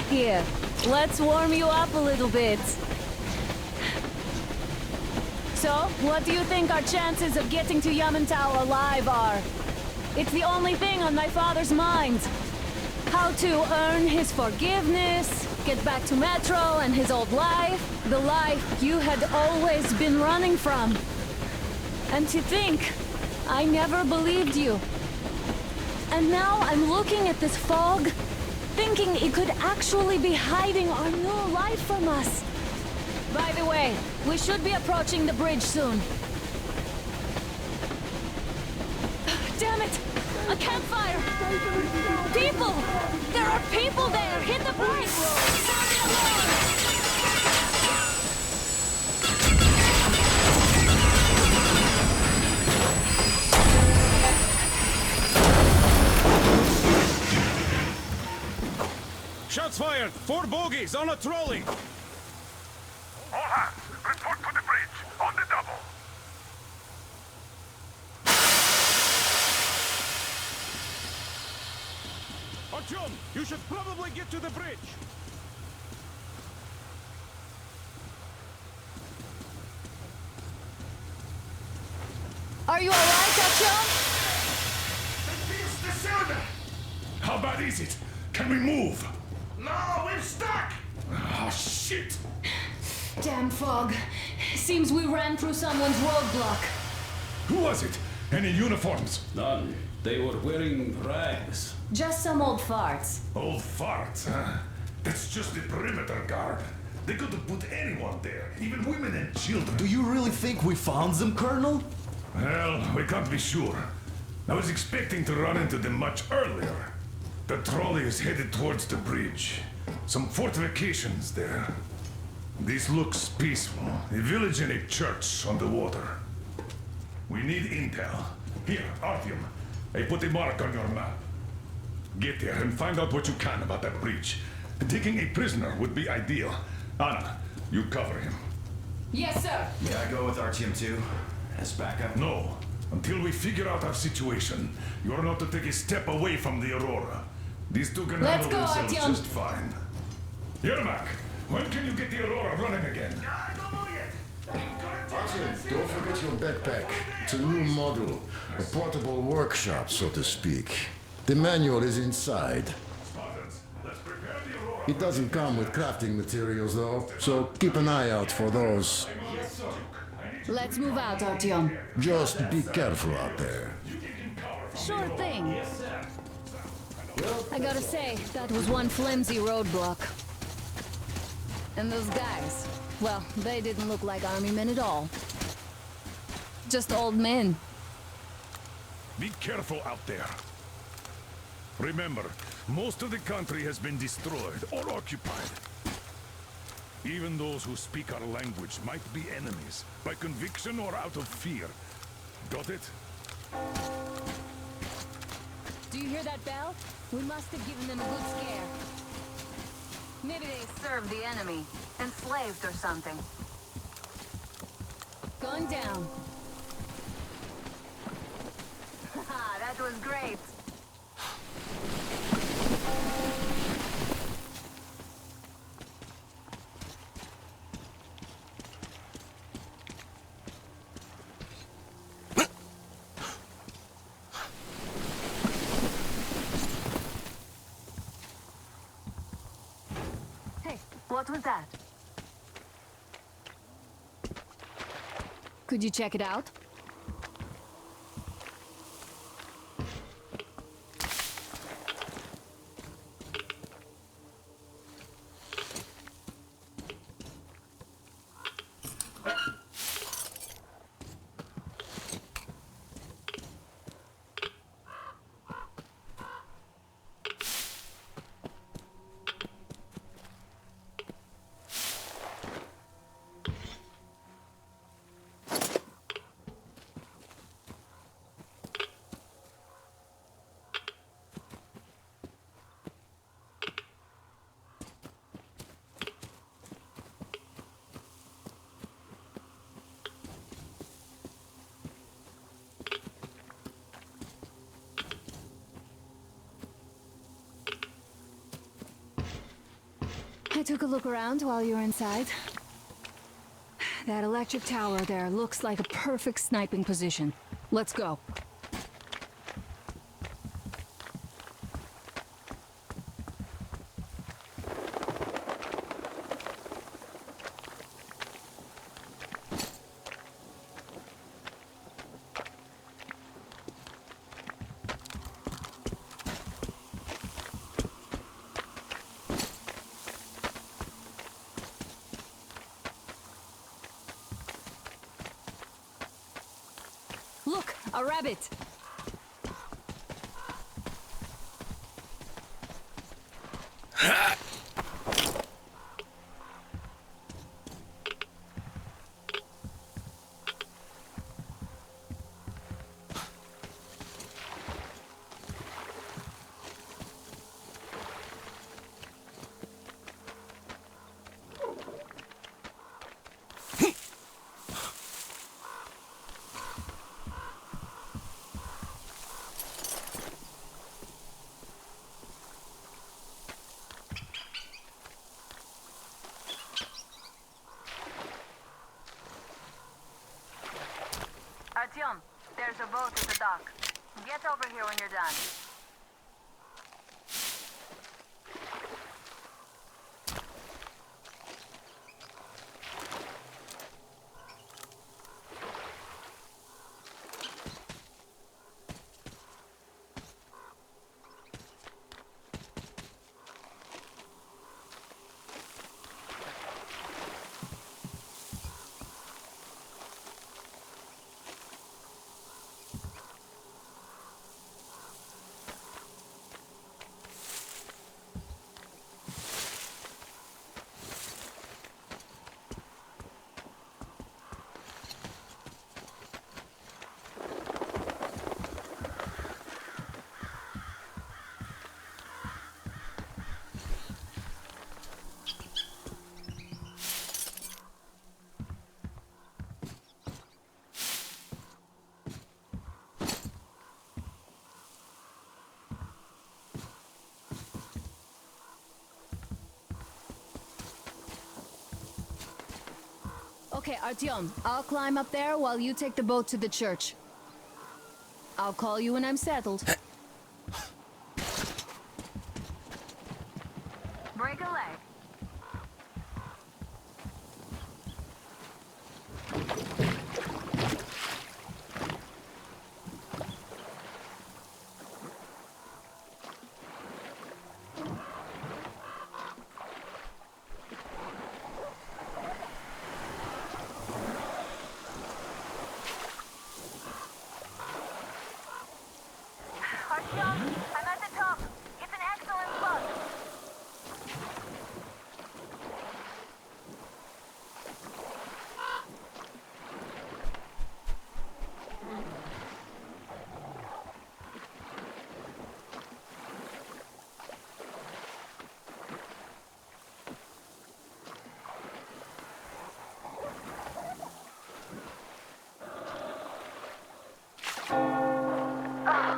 Here, let's warm you up a little bit. So, what do you think our chances of getting to Yamantau alive are? It's the only thing on my father's mind. How to earn his forgiveness, get back to Metro and his old life, the life you had always been running from. And to think, I never believed you. And now I'm looking at this fog, thinking it could actually be hiding our new life from us. By the way, we should be approaching the bridge soon. Damn it! A campfire! People! There are people there! Hit the brakes! Sound the alarm! Shots fired! 4 bogies on a trolley! Over! Artyom, you should probably get to the bridge. Are you alright, Artyom? How bad is it? Can we move? No, we're stuck! Oh, shit! Damn fog. Seems we ran through someone's roadblock. Who was it? Any uniforms? None. They were wearing rags. Just some old farts. Old farts, huh? That's just the perimeter guard. They could have put anyone there, even women and children. Do you really think we found them, Colonel? Well, we can't be sure. I was expecting to run into them much earlier. The trolley is headed towards the bridge. Some fortifications there. This looks peaceful. A village and a church on the water. We need intel. Here, Artyom. I put a mark on your map. Get there and find out what you can about that bridge. Taking a prisoner would be ideal. Anna, you cover him. Yes, sir. May I go with Artyom too? As backup? No. Until we figure out our situation, you are not to take a step away from the Aurora. These two can Let's handle go, themselves Artyom. just fine. Yermak, when can you get the Aurora running again? Artyom, don't forget your backpack. It's a new model. A portable workshop, so to speak. The manual is inside. It doesn't come with crafting materials, though, so keep an eye out for those. Let's move out, Artyom. Just be careful out there. Sure thing. I gotta say, that was one flimsy roadblock. And those guys, well, they didn't look like army men at all. Just old men. Be careful out there. Remember, most of the country has been destroyed or occupied. Even those who speak our language might be enemies, by conviction or out of fear. Got it? Do you hear that bell? We must have given them a good scare. Maybe they served the enemy. Enslaved or something. Going down. Haha, that was great. Hey, what was that? Could you check it out? I took a look around while you were inside. That electric tower there looks like a perfect sniping position. Let's go. Look, a rabbit! Artyom, there's a boat at the dock. Get over here when you're done. Okay, Artyom, I'll climb up there while you take the boat to the church. I'll call you when I'm settled. Break a leg. Artyom, I'm at the top. It's an excellent spot.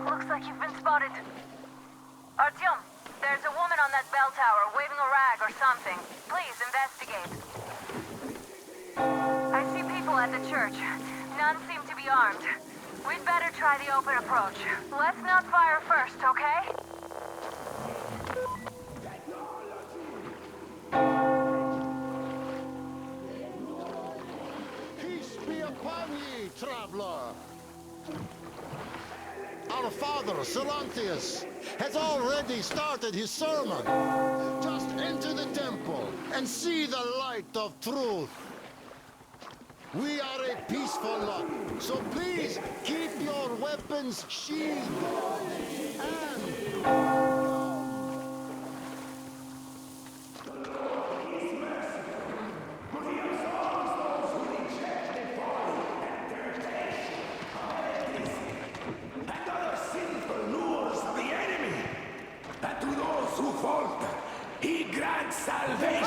Looks like you've been spotted. Artyom, there's a woman on that bell tower waving a rag or something. Please investigate. I see people at the church. None seem to be armed. We'd better try the open approach. Let's not fire first, okay? Peace be upon ye, traveler. Our father, Silantius, has already started his sermon. Just enter the temple and see the light of truth. We are a peaceful lot, so please keep your weapons sheathed. And... He grants salvation.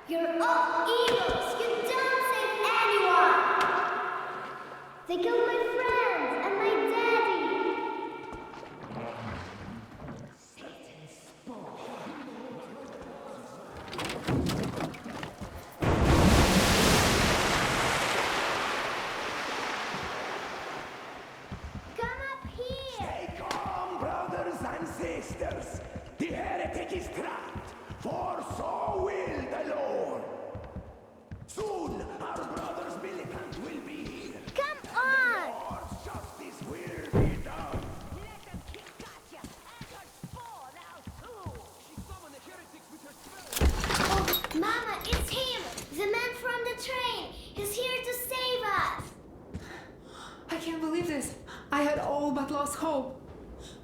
You're all evils. You don't save anyone. They killed my friends and my daddy. Satan's spawn. Come up here. Stay calm, brothers and sisters. The heretic is trapped, for so will the Lord. Soon, our brothers militant will be here. Come on! Lord's justice will be done. Let them kick Katya and her spawn out too. She summoned the heretics with her spell. Oh, Mama, it's him! The man from the train! He's here to save us! I can't believe this. I had all but lost hope.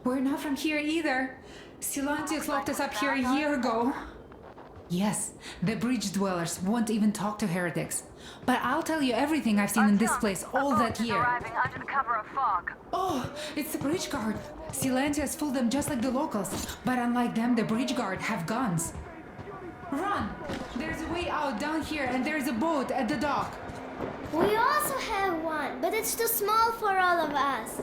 We're not from here either. Silantius locked us up here a year ago. Yes, the bridge dwellers won't even talk to heretics. But I'll tell you everything I've seen in this place all that year. Arriving under the cover of fog. Oh, it's the bridge guard. Silantius fooled them just like the locals. But unlike them, the bridge guard have guns. Run! There's a way out down here and there's a boat at the dock. We also have one, but it's too small for all of us.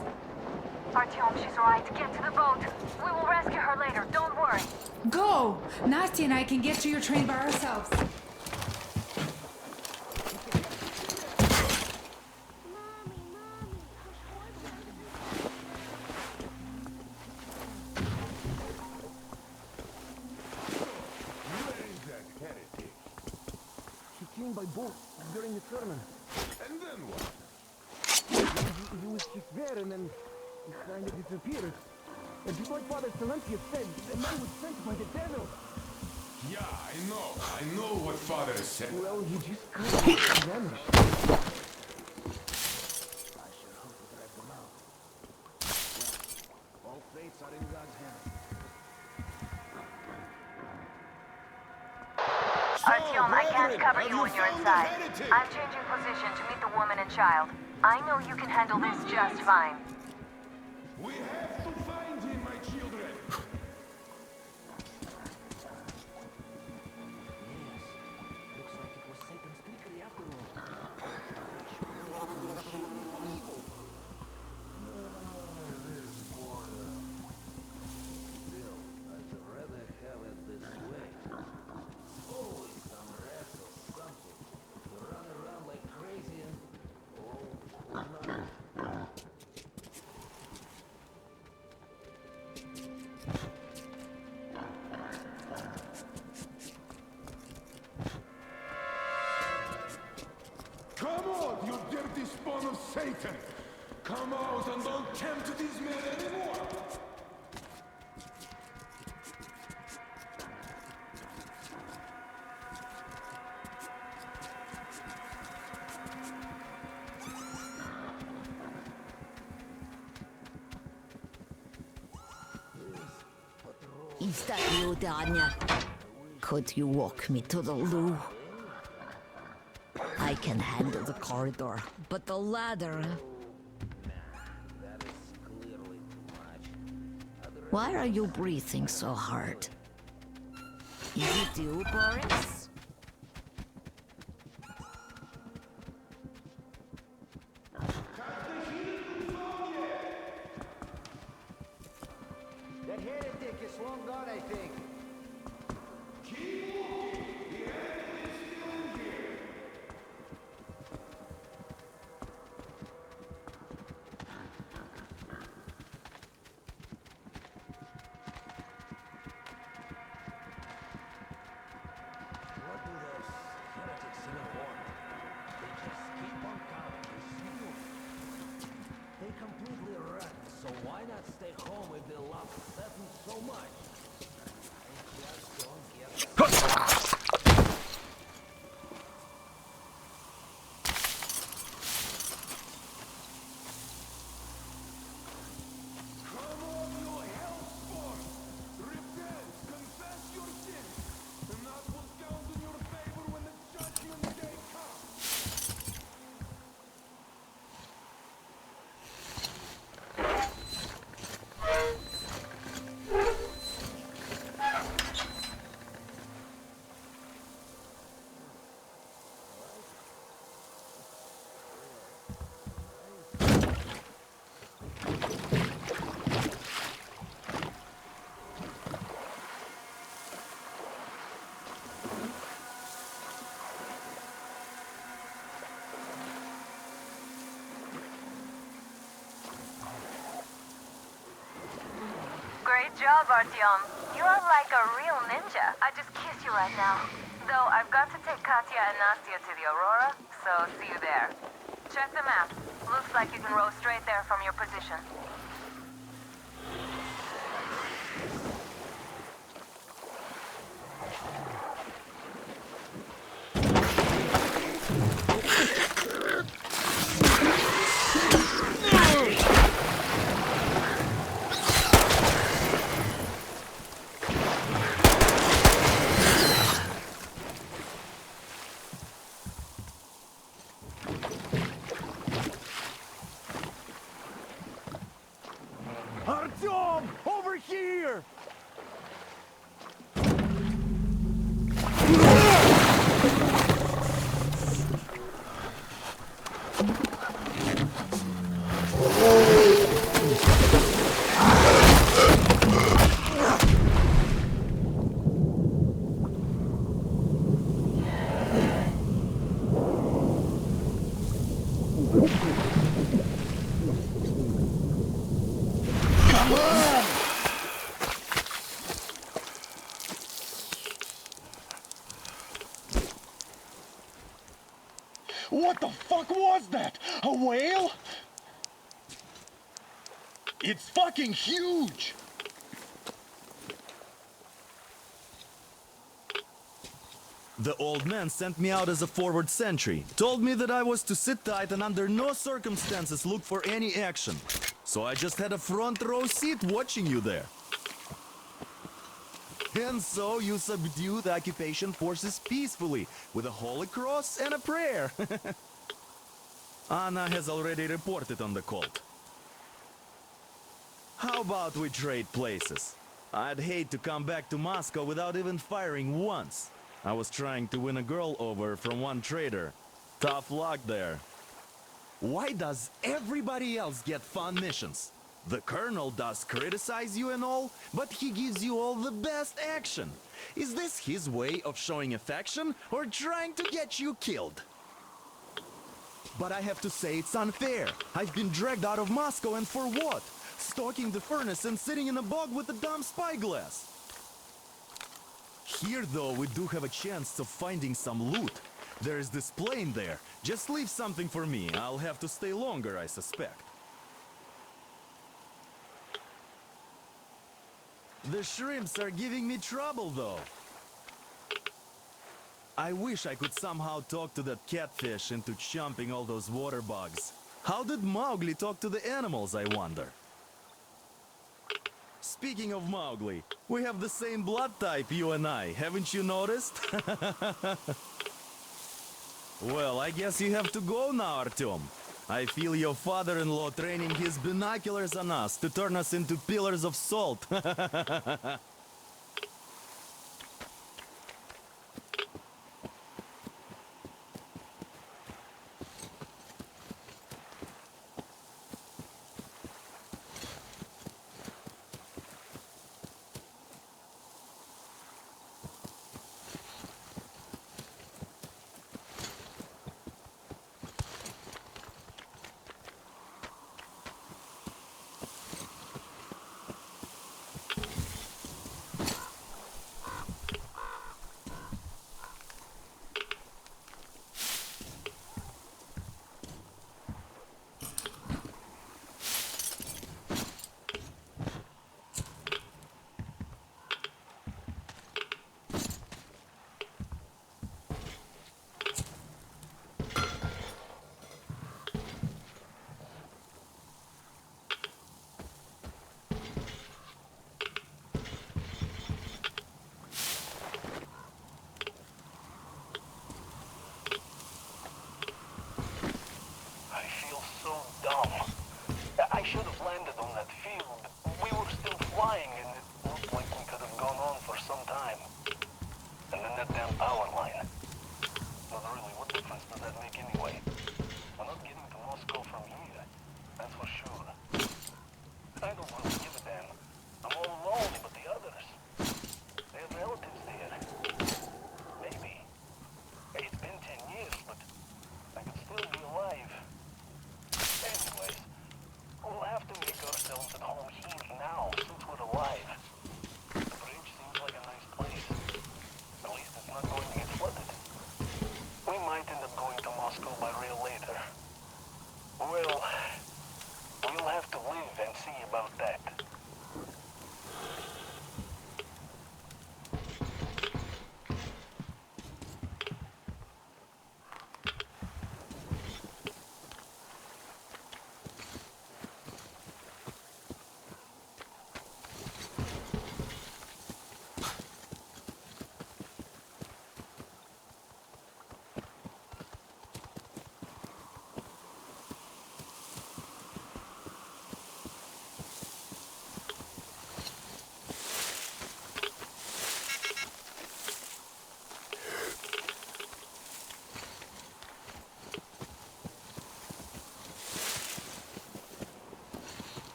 Artyom, she's right. Get to the boat. We will rescue her later. Don't worry. Go! Nasty and I can get to your train by ourselves. boat during the sermon. And then what? He was just there and then he kind of disappeared. And just like Father Silencius said, the man was sent by the devil. Yeah, I know what Father said. Well, he just kind of vanished. I sure hope we drive them out. Well, all fates are in God's hands. Artyom, I can't cover you when you're inside. I'm changing position to meet the woman and child. I know you can handle this just fine. We have to find him, my children. Looks like it was Satan's trickery after all. Still, I'd rather have it this way. Always some rats or something. You run around like crazy and... Oh, no. Come out, you dirty spawn of Satan! Come out and don't tempt these men anymore! Is that you, Danya? Could you walk me to the loo? I can handle the corridor, but the ladder... That is clearly too much. Why are you breathing so hard? Is it you, Boris? That heretic is long gone, I think. Keep walking! The enemy is still in here! What do those heretics even want? They just keep on coming, you see? They completely rotten, so why not stay home if they love Satan so much? I just don't get that. Come on, you hellspawn! Repent, confess your sins, and that will count in your favor when the judgment day comes! Great job, Artyom. You are like a real ninja. I just kiss you right now. Though I've got to take Katya and Nastya to the Aurora, so see you there. Check the map. Looks like you can row straight there from your position. Artyom! Over here! What the fuck was that? A whale? It's fucking huge! The old man sent me out as a forward sentry. Told me that I was to sit tight and under no circumstances look for any action. So I just had a front row seat watching you there. And so you subdue the occupation forces peacefully with a holy cross and a prayer. Anna has already reported on the cult. How about we trade places? I'd hate to come back to Moscow without even firing once. I was trying to win a girl over from one trader. Tough luck there. Why does everybody else get fun missions? The colonel does criticize you and all, but he gives you all the best action. Is this his way of showing affection or trying to get you killed? But I have to say it's unfair. I've been dragged out of Moscow, and for what? Stalking the furnace and sitting in a bog with a dumb spyglass. Here, though, we do have a chance of finding some loot. There is this plane there. Just leave something for me. I'll have to stay longer, I suspect. The shrimps are giving me trouble, though. I wish I could somehow talk to that catfish into chomping all those water bugs. How did Mowgli talk to the animals, I wonder? Speaking of Mowgli, we have the same blood type, you and I. Haven't you noticed? Well, I guess you have to go now, Artyom. I feel your father-in-law training his binoculars on us to turn us into pillars of salt.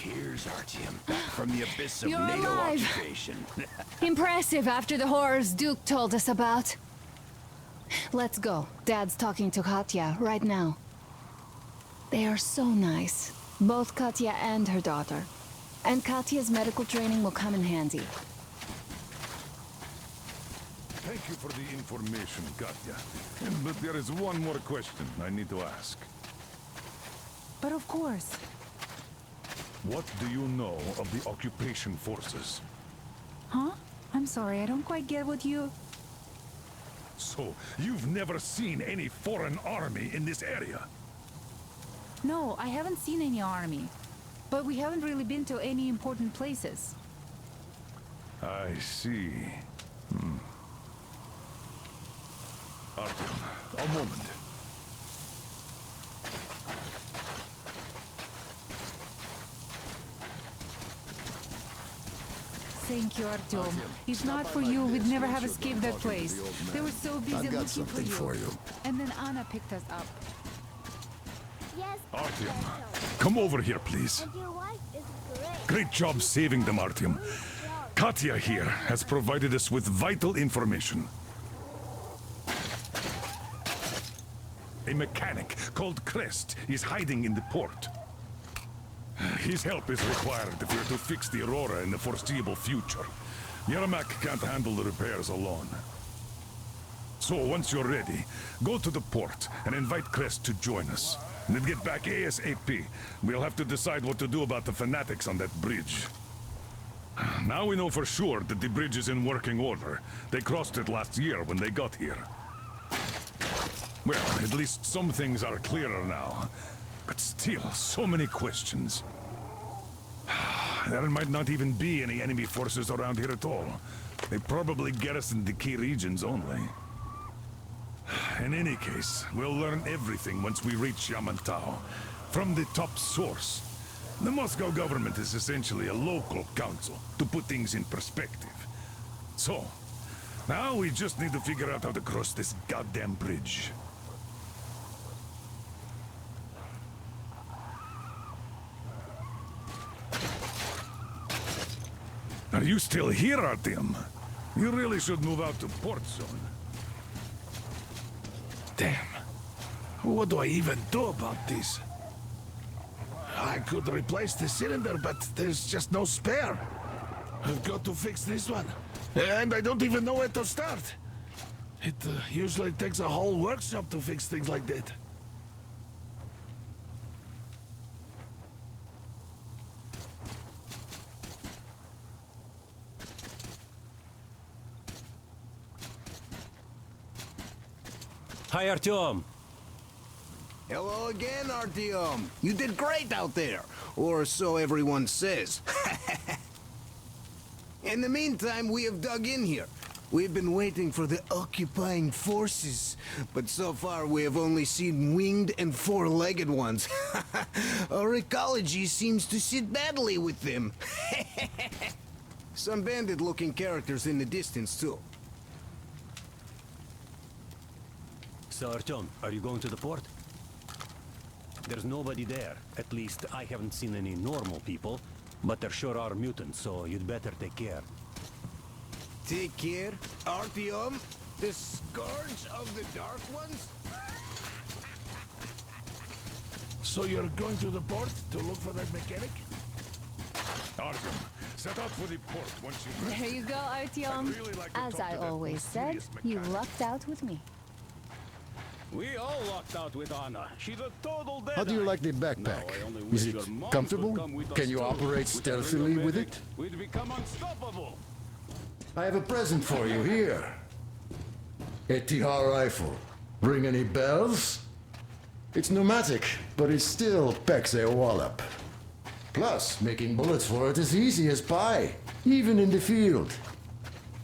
Here's Artyom, back from the abyss of You're NATO alive. occupation. Impressive after the horrors Duke told us about. Let's go. Dad's talking to Katya right now. They are so nice. Both Katya and her daughter. And Katya's medical training will come in handy. Thank you for the information, Katya. But there is one more question I need to ask. But of course. What do you know of the occupation forces? Huh? I'm sorry, I don't quite get what you... So, you've never seen any foreign army in this area? No, I haven't seen any army. But we haven't really been to any important places. I see. Artyom, a moment. Thank you, Artyom. If not for you, we'd never have escaped that place. They were so busy looking for you. And then Anna picked us up. Yes, Artyom, come over here, please. and your wife is great. Great job saving them, Artyom. Katya here has provided us with vital information. A mechanic called Crest is hiding in the port. His help is required if we're to fix the Aurora in the foreseeable future. Yermak can't handle the repairs alone. So once you're ready, go to the port and invite Crest to join us. And then get back ASAP. We'll have to decide what to do about the fanatics on that bridge. Now we know for sure that the bridge is in working order. They crossed it last year when they got here. Well, at least some things are clearer now. But still, so many questions. There might not even be any enemy forces around here at all. They probably garrisoned the key regions only. In any case, we'll learn everything once we reach Yamantau. From the top source. The Moscow government is essentially a local council, to put things in perspective. So, now we just need to figure out how to cross this goddamn bridge. Are you still here, Artyom? You really should move out to port zone. Damn. What do I even do about this? I could replace the cylinder, but there's just no spare. I've got to fix this one. And I don't even know where to start. It usually takes a whole workshop to fix things like that. Hi, Artyom. Hello again, Artyom. You did great out there. Or so everyone says. In the meantime, we have dug in here. We've been waiting for the occupying forces. But so far, we have only seen winged and four-legged ones. Our ecology seems to sit badly with them. Some bandit-looking characters in the distance, too. So, Artyom, are you going to the port? There's nobody there. At least I haven't seen any normal people. But there sure are mutants, so you'd better take care. Take care, Artyom? The scourge of the Dark Ones? So you're going to the port to look for that mechanic? Artyom, set out for the port once you've There you go, Artyom. As I always said, you lucked out with me. We all lucked out with Anna. She's a total dead. How do you like the backpack? Is it comfortable? Can you operate stealthily with it? We'd become unstoppable. I have a present for you here. A TR rifle. Ring any bells? It's pneumatic, but it still packs a wallop. Plus, making bullets for it is easy as pie, even in the field.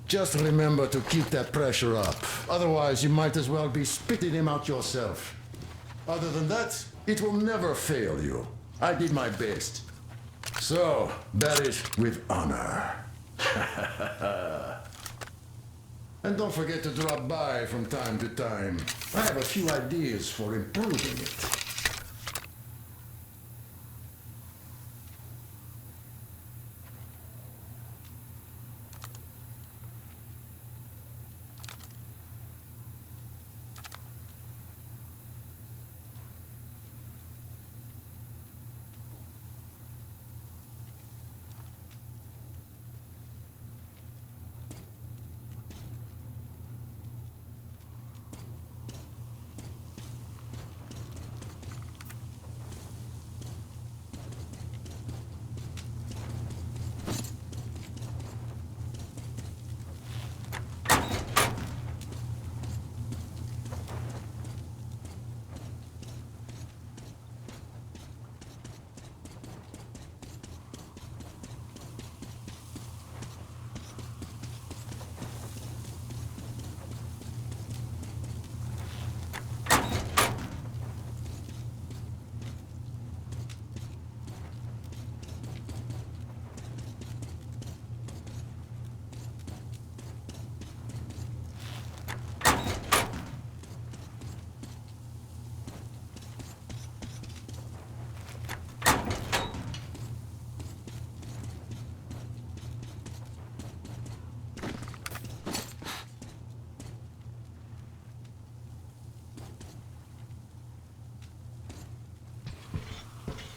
Just remember to keep that pressure up. Otherwise, you might as well be spitting him out yourself. Other than that, it will never fail you. I did my best. So, bear it with honor. And don't forget to drop by from time to time. I have a few ideas for improving it.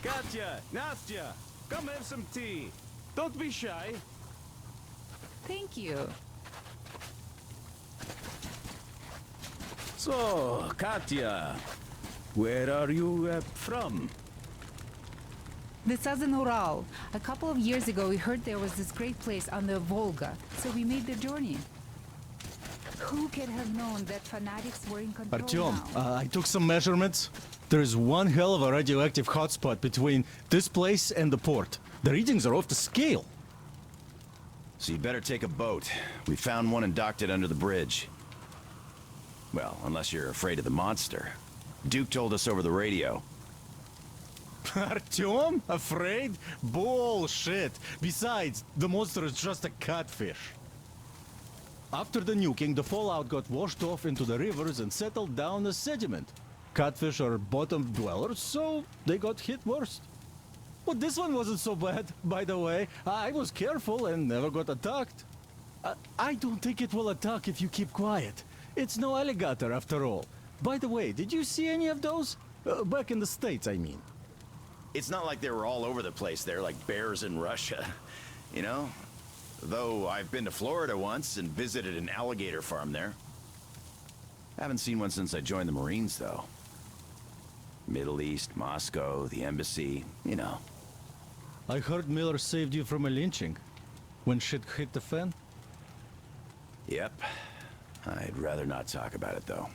Katya, Nastya, come have some tea. Don't be shy. Thank you. So, Katya, where are you from? The southern Ural. A couple of years ago, we heard there was this great place on the Volga, so we made the journey. Who could have known that fanatics were in control Artyom, now? I took some measurements. There is one hell of a radioactive hotspot between this place and the port. The readings are off the scale. So you better take a boat. We found one and docked it under the bridge. Well, unless you're afraid of the monster. Duke told us over the radio. Artyom? Afraid? Bullshit. Besides, the monster is just a catfish. After the nuking, the fallout got washed off into the rivers and settled down as sediment. Catfish are bottom dwellers, so they got hit worst. But this one wasn't so bad, by the way. I was careful and never got attacked. I don't think it will attack if you keep quiet. It's no alligator after all. By the way, did you see any of those? Back in the States, I mean. It's not like they were all over the place there like bears in Russia, you know? Though I've been to Florida once and visited an alligator farm there. Haven't seen one since I joined the Marines, though. Middle East, Moscow, the embassy, you know. I heard Miller saved you from a lynching. When shit hit the fan? Yep. I'd rather not talk about it, though.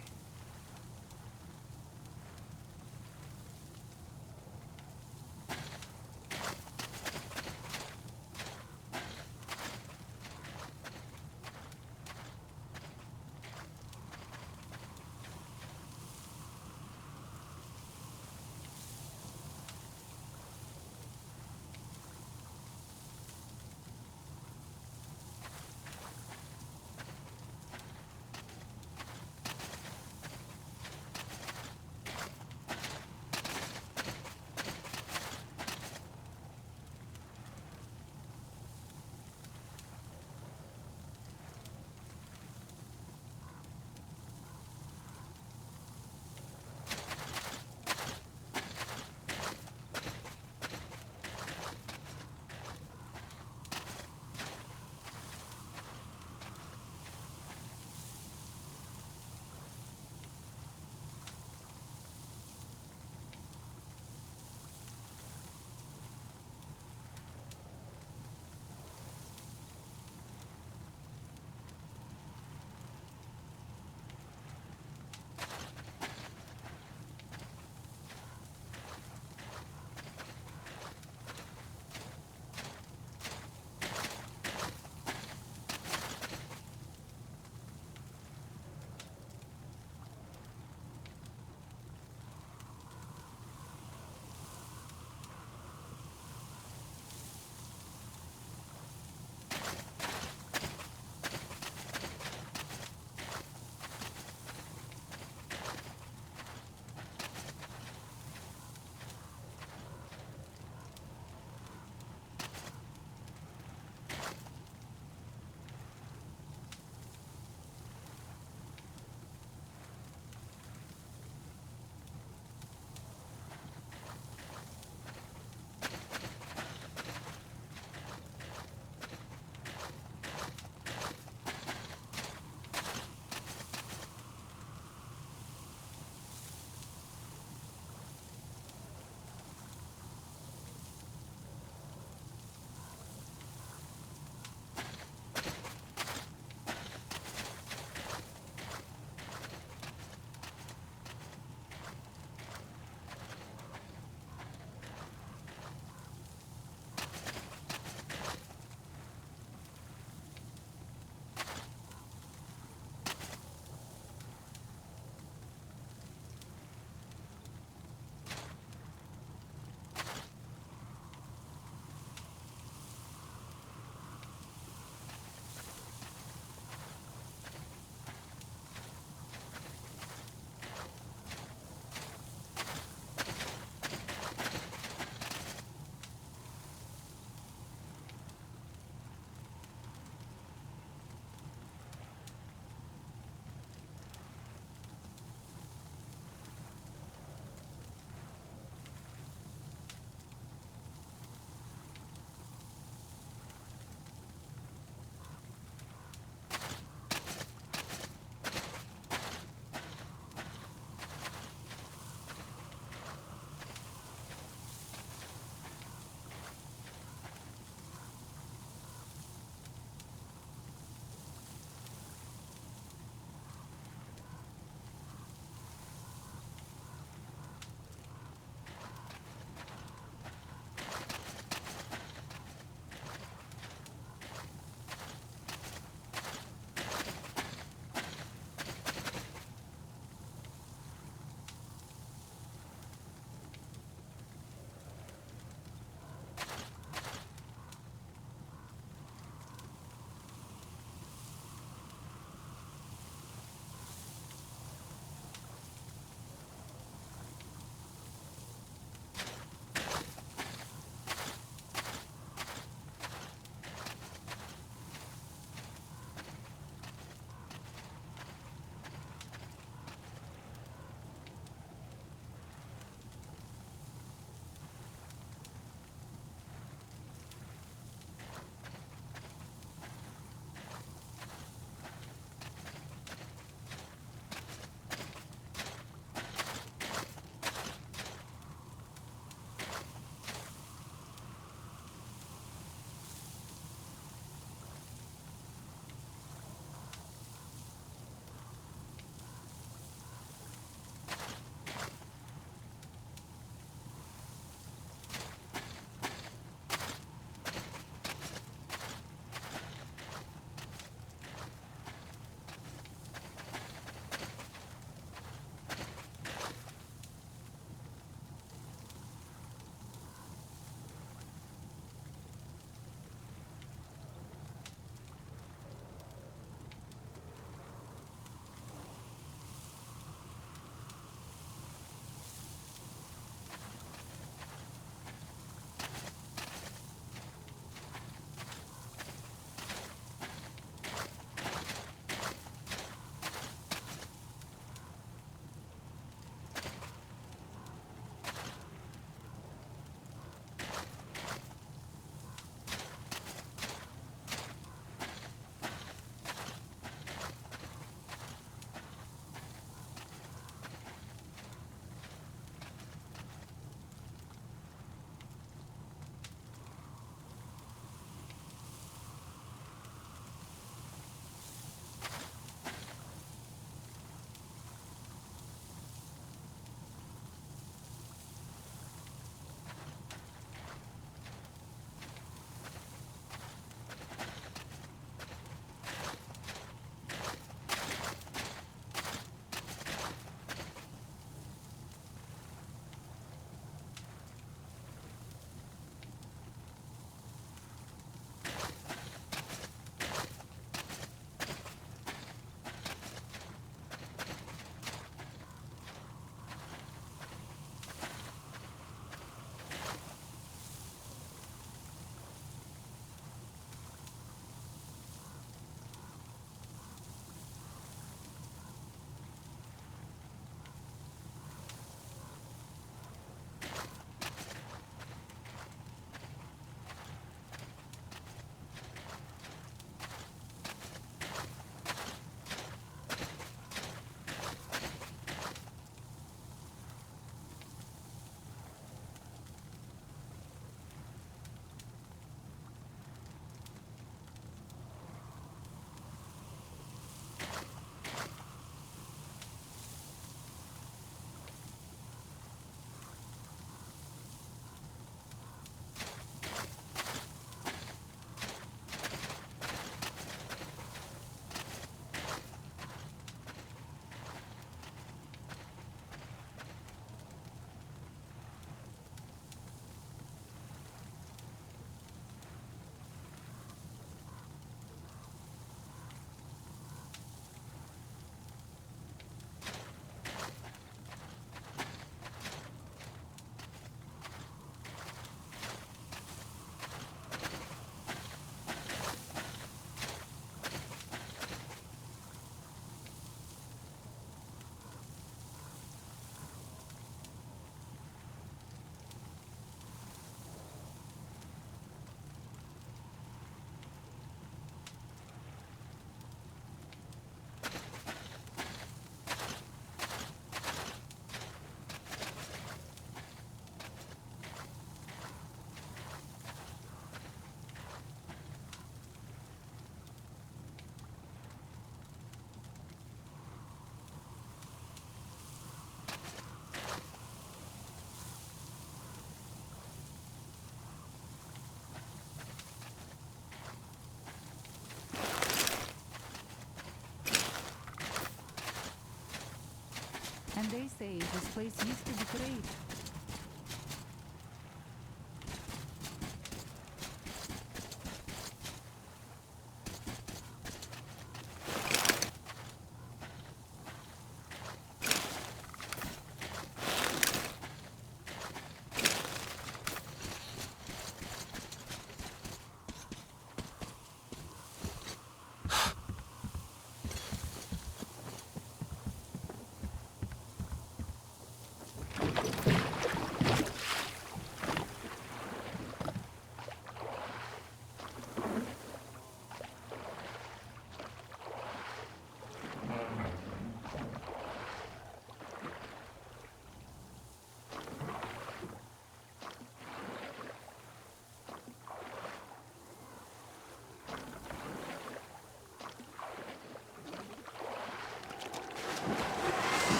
They say this place used to be great.